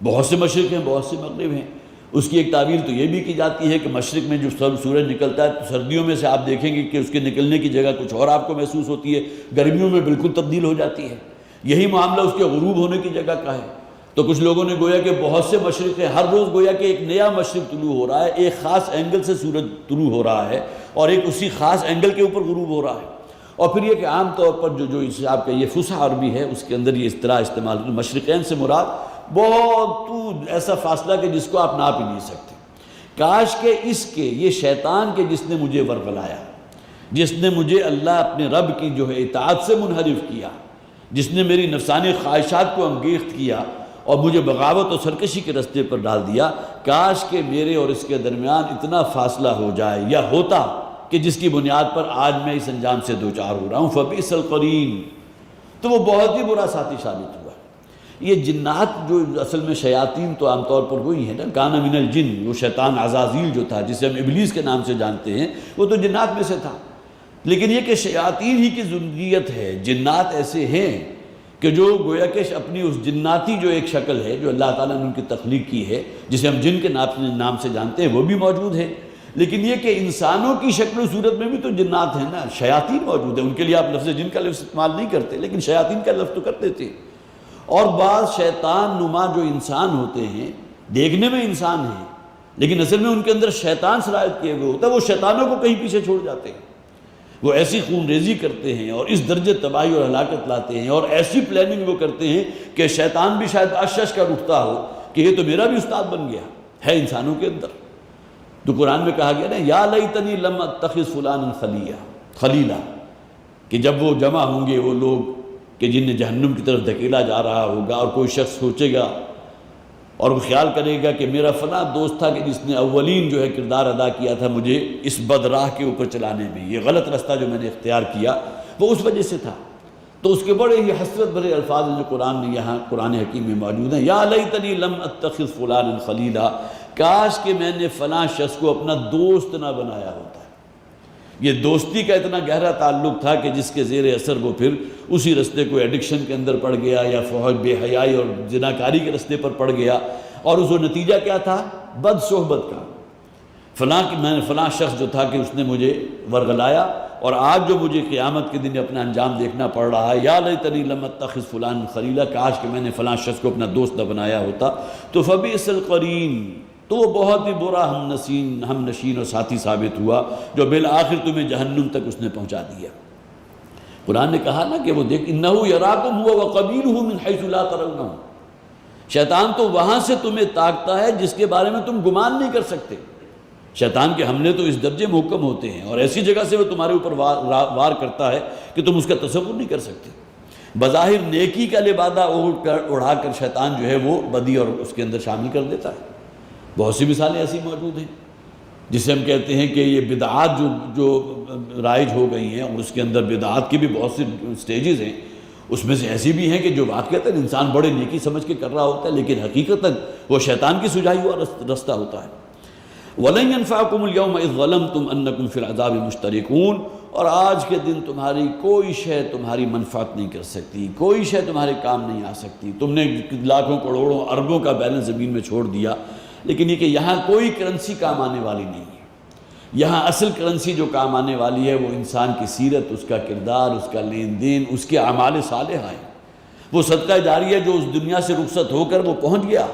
بہت سے مشرق ہیں بہت سے مغرب ہیں۔ اس کی ایک تعبیر تو یہ بھی کی جاتی ہے کہ مشرق میں جو سورج نکلتا ہے تو سردیوں میں سے آپ دیکھیں گے کہ اس کے نکلنے کی جگہ کچھ اور آپ کو محسوس ہوتی ہے، گرمیوں میں بالکل تبدیل ہو جاتی ہے۔ یہی معاملہ اس کے غروب ہونے کی جگہ کا ہے۔ تو کچھ لوگوں نے گویا کہ بہت سے مشرق ہیں، ہر روز گویا کہ ایک نیا مشرق طلوع ہو رہا ہے، ایک خاص اینگل سے سورج طلوع ہو رہا ہے اور ایک اسی خاص اینگل کے اوپر غروب ہو رہا ہے۔ اور پھر یہ کہ عام طور پر جو اس آپ کا یہ فصحى عربی ہے اس کے اندر یہ اصطلاح استعمال، مشرقین سے مراد بہت ایسا فاصلہ کہ جس کو آپ ناپ ہی نہیں سکتے۔ کاش کہ اس کے یہ شیطان کے جس نے مجھے ورغلایا، جس نے مجھے اللہ اپنے رب کی جو ہے اطاعت سے منحرف کیا، جس نے میری نفسانی خواہشات کو انگیخت کیا اور مجھے بغاوت اور سرکشی کے رستے پر ڈال دیا، کاش کہ میرے اور اس کے درمیان اتنا فاصلہ ہو جائے یا ہوتا کہ جس کی بنیاد پر آج میں اس انجام سے دوچار ہو رہا ہوں۔ فبئس القرین، تو وہ بہت ہی برا ساتھی ثابت ہوا۔ یہ جنات جو اصل میں شیاطین تو عام طور پر وہی ہیں نا، کان من الجن، وہ شیطان عزازیل جو تھا جسے ہم ابلیس کے نام سے جانتے ہیں، وہ تو جنات میں سے تھا۔ لیکن یہ کہ شیاطین ہی کی ذریت ہے، جنات ایسے ہیں کہ جو گویا کہ اپنی اس جناتی جو ایک شکل ہے جو اللہ تعالیٰ نے ان کی تخلیق کی ہے، جسے ہم جن کے نام سے جانتے ہیں، وہ بھی موجود ہے۔ لیکن یہ کہ انسانوں کی شکل و صورت میں بھی تو جنات ہیں نا، شیاطین موجود ہیں۔ ان کے لیے آپ لفظ جن کا لفظ استعمال نہیں کرتے لیکن شیاطین کا لفظ تو کرتے تھے۔ اور بعض شیطان نما جو انسان ہوتے ہیں، دیکھنے میں انسان ہیں لیکن اصل میں ان کے اندر شیطان سرایت کیے ہوئے ہوتا ہے، وہ شیطانوں کو کہیں پیچھے چھوڑ جاتے ہیں، وہ ایسی خون ریزی کرتے ہیں اور اس درجے تباہی اور ہلاکت لاتے ہیں اور ایسی پلاننگ وہ کرتے ہیں کہ شیطان بھی شاید اشش کا رکھتا ہو کہ یہ تو میرا بھی استاد بن گیا ہے انسانوں کے اندر۔ تو قرآن میں کہا گیا نا، یا لیتنی لم اتخذ فلانا خلیلا، کہ جب وہ جمع ہوں گے وہ لوگ کہ جنہیں جہنم کی طرف دھکیلا جا رہا ہوگا، اور کوئی شخص سوچے گا اور وہ خیال کرے گا کہ میرا فلاں دوست تھا کہ جس نے اولین جو ہے کردار ادا کیا تھا مجھے اس بد راہ کے اوپر چلانے میں، یہ غلط راستہ جو میں نے اختیار کیا وہ اس وجہ سے تھا۔ تو اس کے بڑے ہی حسرت بھرے الفاظ جو قرآن نے یہاں قرآن حکیم میں موجود ہیں، یا لیتنی لم اتخذ فلانا خلیلا، کاش کہ میں نے فلاں شخص کو اپنا دوست نہ بنایا ہوتا۔ یہ دوستی کا اتنا گہرا تعلق تھا کہ جس کے زیر اثر وہ پھر اسی رستے کو ایڈکشن کے اندر پڑ گیا یا فوج بے حیائی اور زناکاری کے رستے پر پڑ گیا، اور اس کا نتیجہ کیا تھا؟ بد صحبت کا۔ میں نے فلاں شخص جو تھا کہ اس نے مجھے ورغلایا، اور آج جو مجھے قیامت کے دن اپنا انجام دیکھنا پڑ رہا ہے، یا لیتنی لم اتخذ فلانا خلیلا، کاش کہ میں نے فلاں شخص کو اپنا دوست نہ بنایا ہوتا۔ تو فبئس القرین، تو وہ بہت ہی برا ہم نشین اور ساتھی ثابت ہوا جو بالآخر تمہیں جہنم تک اس نے پہنچا دیا۔ قرآن نے کہا نا کہ وہ دیکھ انہ یراکم هو وقبیلہ من حیث لا ترونہم، شیطان تو وہاں سے تمہیں تاکتا ہے جس کے بارے میں تم گمان نہیں کر سکتے۔ شیطان کے حملے تو اس درجے محکم ہوتے ہیں اور ایسی جگہ سے وہ تمہارے اوپر وار کرتا ہے کہ تم اس کا تصور نہیں کر سکتے۔ بظاہر نیکی کا لبادہ اڑا کر شیطان جو ہے وہ بدی اور اس کے اندر شامل کر دیتا ہے۔ بہت سی مثالیں ایسی موجود ہیں جسے ہم کہتے ہیں کہ یہ بدعات جو رائج ہو گئی ہیں، اور اس کے اندر بدعات کی بھی بہت سی سٹیجز ہیں، اس میں سے ایسی بھی ہیں کہ جو واقعتاً انسان بڑے نیکی سمجھ کے کر رہا ہوتا ہے لیکن حقیقتاً وہ شیطان کی سجائی ہوا رستہ ہوتا ہے۔ وَلَن يَنفَعَكُمُ الْيَوْمَ إِذْ ظَلَمْتُمْ أَنَّكُمْ فِي الْعَذَابِ مُشْتَرِكُونَ، اور آج کے دن تمہاری کوئی شے تمہاری منفعت نہیں کر سکتی، کوئی شے تمہارے کام نہیں آ سکتی۔ تم نے لاکھوں کروڑوں اربوں کا بیلنس زمین میں چھوڑ دیا، لیکن یہ کہ یہاں کوئی کرنسی کام آنے والی نہیں ہے۔ یہاں اصل کرنسی جو کام آنے والی ہے وہ انسان کی سیرت، اس کا کردار، اس کا لین دین، اس کے اعمال صالحہ ہیں۔ وہ صدقہ جاریہ جو اس دنیا سے رخصت ہو کر وہ پہنچ گیا،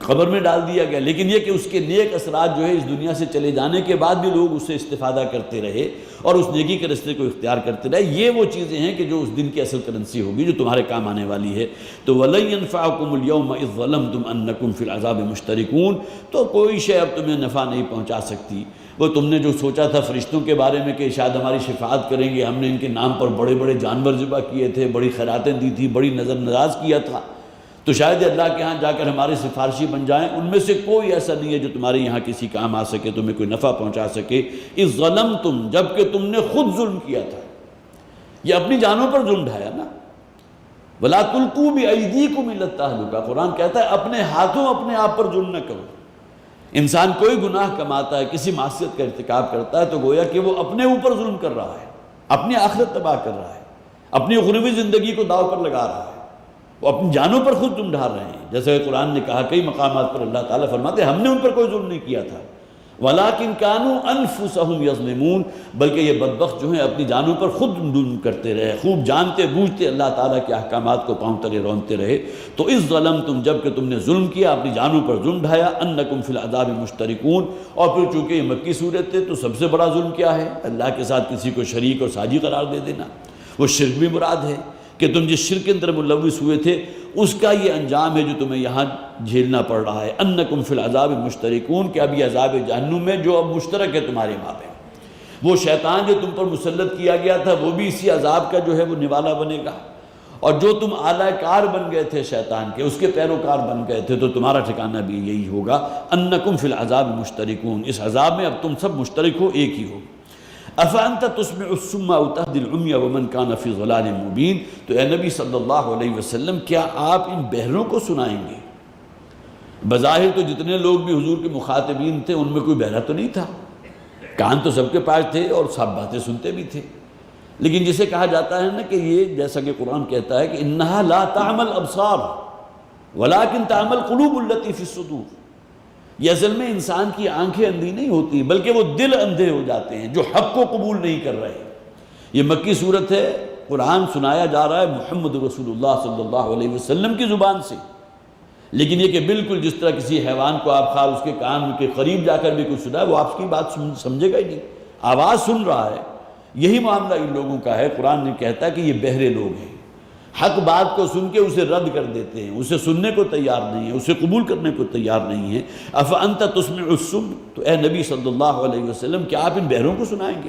قبر میں ڈال دیا گیا، لیکن یہ کہ اس کے نیک اثرات جو ہے اس دنیا سے چلے جانے کے بعد بھی لوگ اس سے استفادہ کرتے رہے اور اس نیکی کے رستے کو اختیار کرتے رہے، یہ وہ چیزیں ہیں کہ جو اس دن کی اصل کرنسی ہوگی جو تمہارے کام آنے والی ہے۔ تو وَلَن يَنفَعَكُمُ الْيَوْمَ إِذْ ظَلَمْتُمْ أَنَّكُمْ فِي الْعَذَابِ مُشْتَرِكُونَ، تو کوئی شے اب تمہیں نفع نہیں پہنچا سکتی۔ وہ تم نے جو سوچا تھا فرشتوں کے بارے میں کہ شاید ہماری شفاعت کریں گے، ہم نے ان کے نام پر بڑے بڑے جانور ذبح کیے تھے، بڑی خیراتیں دی تھی، بڑی نظر نراز کیا تھا، تو شاید اللہ کے ہاں جا کر ہمارے سفارشی بن جائیں، ان میں سے کوئی ایسا نہیں ہے جو تمہارے یہاں کسی کام آ سکے، تمہیں کوئی نفع پہنچا سکے۔ اِذْ ظَلَمْتُمْ، جب کہ تم نے خود ظلم کیا تھا، یہ اپنی جانوں پر ظلم ڈھایا نا۔ وَلَا تُلْقُوا بِأَيْدِيكُمْ إِلَى التَّهْلُكَةِ، قرآن کہتا ہے اپنے ہاتھوں اپنے آپ پر ظلم نہ کرو۔ انسان کوئی گناہ کماتا ہے، کسی معصیت کا ارتکاب کرتا ہے تو گویا کہ وہ اپنے اوپر ظلم کر رہا ہے، اپنی آخرت تباہ کر رہا ہے، اپنی اخروی زندگی کو داؤ پر لگا رہا ہے، وہ اپنی جانوں پر خود ظلم ڈھا رہے ہیں۔ جیسے قرآن نے کہا، کئی مقامات پر اللہ تعالیٰ فرماتے ہیں ہم نے ان پر کوئی ظلم نہیں کیا تھا، وَلَٰكِنْ كَانُوا أَنفُسَهُمْ يَظْلِمُونَ، بلکہ یہ بدبخت جو ہیں اپنی جانوں پر خود ظلم کرتے رہے، خوب جانتے بوجھتے اللہ تعالیٰ کے احکامات کو پاؤں تلے رونتے رہے۔ تو اِذْ ظَلَمْتُمْ، جب کہ تم نے ظلم کیا، اپنی جانوں پر ظلم ڈھایا، أَنَّكُمْ فِي الْعَذَابِ مُشْتَرِكُونَ، اور پھر چونکہ یہ مکی صورت تھے تو سب سے بڑا ظلم کیا ہے؟ اللہ کے ساتھ کسی کو شریک اور ساجی قرار دے دینا، وہ شرک بھی مراد ہے کہ تم جس شرک کے اندر ملوث ہوئے تھے اس کا یہ انجام ہے جو تمہیں یہاں جھیلنا پڑ رہا ہے۔ انکم فی العذاب مشترکون، کہ اب یہ عذاب جہنم میں جو اب مشترک ہے تمہارے مابین، وہ شیطان جو تم پر مسلط کیا گیا تھا وہ بھی اسی عذاب کا جو ہے وہ نوالا بنے گا، اور جو تم اعلی کار بن گئے تھے شیطان کے، اس کے پیروکار بن گئے تھے، تو تمہارا ٹھکانہ بھی یہی ہوگا۔ انکم فی العذاب مشترکون، اس عذاب میں اب تم سب مشترک ہو، ایک ہی ہو۔ افانت تسمع الصم او تهدی العمی ومن کان فی ضلال مبین، تو اے نبی صلی اللہ علیہ وسلم کیا آپ ان بہروں کو سنائیں گے؟ بظاہر تو جتنے لوگ بھی حضور کے مخاطبین تھے ان میں کوئی بہرا تو نہیں تھا، کان تو سب کے پاس تھے اور سب باتیں سنتے بھی تھے، لیکن جسے کہا جاتا ہے نا کہ یہ جیسا کہ قرآن کہتا ہے کہ انہا لا تعمل ابصار ولکن تعمل قلوب التی فی الصدور، یہ اصل میں انسان کی آنکھیں اندھی نہیں ہوتی بلکہ وہ دل اندھے ہو جاتے ہیں جو حق کو قبول نہیں کر رہے۔ یہ مکی صورت ہے، قرآن سنایا جا رہا ہے محمد رسول اللہ صلی اللہ علیہ وسلم کی زبان سے، لیکن یہ کہ بالکل جس طرح کسی حیوان کو آپ خواہ اس کے کان کے قریب جا کر بھی کچھ سنا ہے وہ آپ کی بات سمجھے گا ہی نہیں، آواز سن رہا ہے، یہی معاملہ ان لوگوں کا ہے۔ قرآن نے کہتا ہے کہ یہ بہرے لوگ ہیں، حق بات کو سن کے اسے رد کر دیتے ہیں، اسے سننے کو تیار نہیں ہیں، اسے قبول کرنے کو تیار نہیں ہیں۔ افانت تسمع الصم، تو اے نبی صلی اللہ علیہ وسلم کیا آپ ان بہروں کو سنائیں گے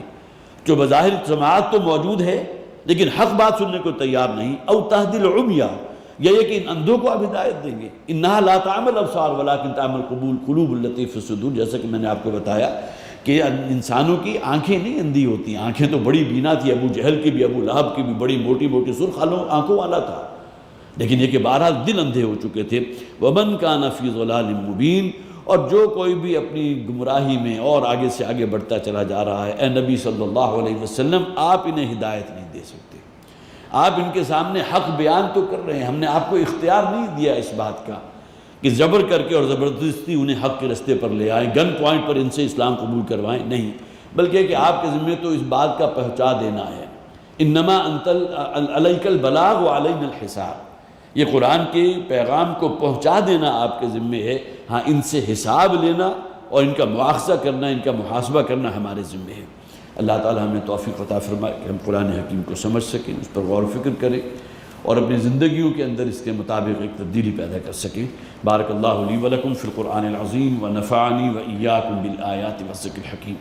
جو بظاہر سماعت تو موجود ہے لیکن حق بات سننے کو تیار نہیں؟ او تہدی العمی، یا یہ کہ ان اندھوں کو آپ ہدایت دیں گے؟ انہا لا تعمل ابصار ولکن تعمل قلوب التی فی الصدور، جیسا کہ میں نے آپ کو بتایا کہ انسانوں کی آنکھیں نہیں اندھی ہوتی، آنکھیں تو بڑی بینا تھی، ابو جہل کی بھی، ابو لہب کی بھی بڑی موٹی موٹی سرخ آنکھوں والا تھا، لیکن یہ کہ بہرحال دل اندھے ہو چکے تھے۔ وَمَنْ كَانَ فِي ضَلَالٍ مُبِينٍ، اور جو کوئی بھی اپنی گمراہی میں اور آگے سے آگے بڑھتا چلا جا رہا ہے، اے نبی صلی اللہ علیہ وسلم آپ انہیں ہدایت نہیں دے سکتے، آپ ان کے سامنے حق بیان تو کر رہے ہیں، ہم نے آپ کو اختیار نہیں دیا اس بات کا کہ جبر کر کے اور زبردستی انہیں حق کے رستے پر لے آئیں، گن پوائنٹ پر ان سے اسلام قبول کروائیں، نہیں، بلکہ کہ آپ کے ذمہ تو اس بات کا پہنچا دینا ہے۔ انما انت علیک البلاغ وعلینا الحساب، یہ قرآن کے پیغام کو پہنچا دینا آپ کے ذمہ ہے، ہاں ان سے حساب لینا اور ان کا مواخذہ کرنا، ان کا محاسبہ کرنا ہمارے ذمہ ہے۔ اللہ تعالی ہمیں توفیق عطا فرمائے کہ ہم قرآن حکیم کو سمجھ سکیں، اس پر غور و فکر کریں اور اپنی زندگیوں کے اندر اس کے مطابق ایک تبدیلی پیدا کر سکیں۔ بارک اللہ لی ولکم فی القرآن العظیم ونفعنی وإیاکم بالآیات والذکر الحکیم۔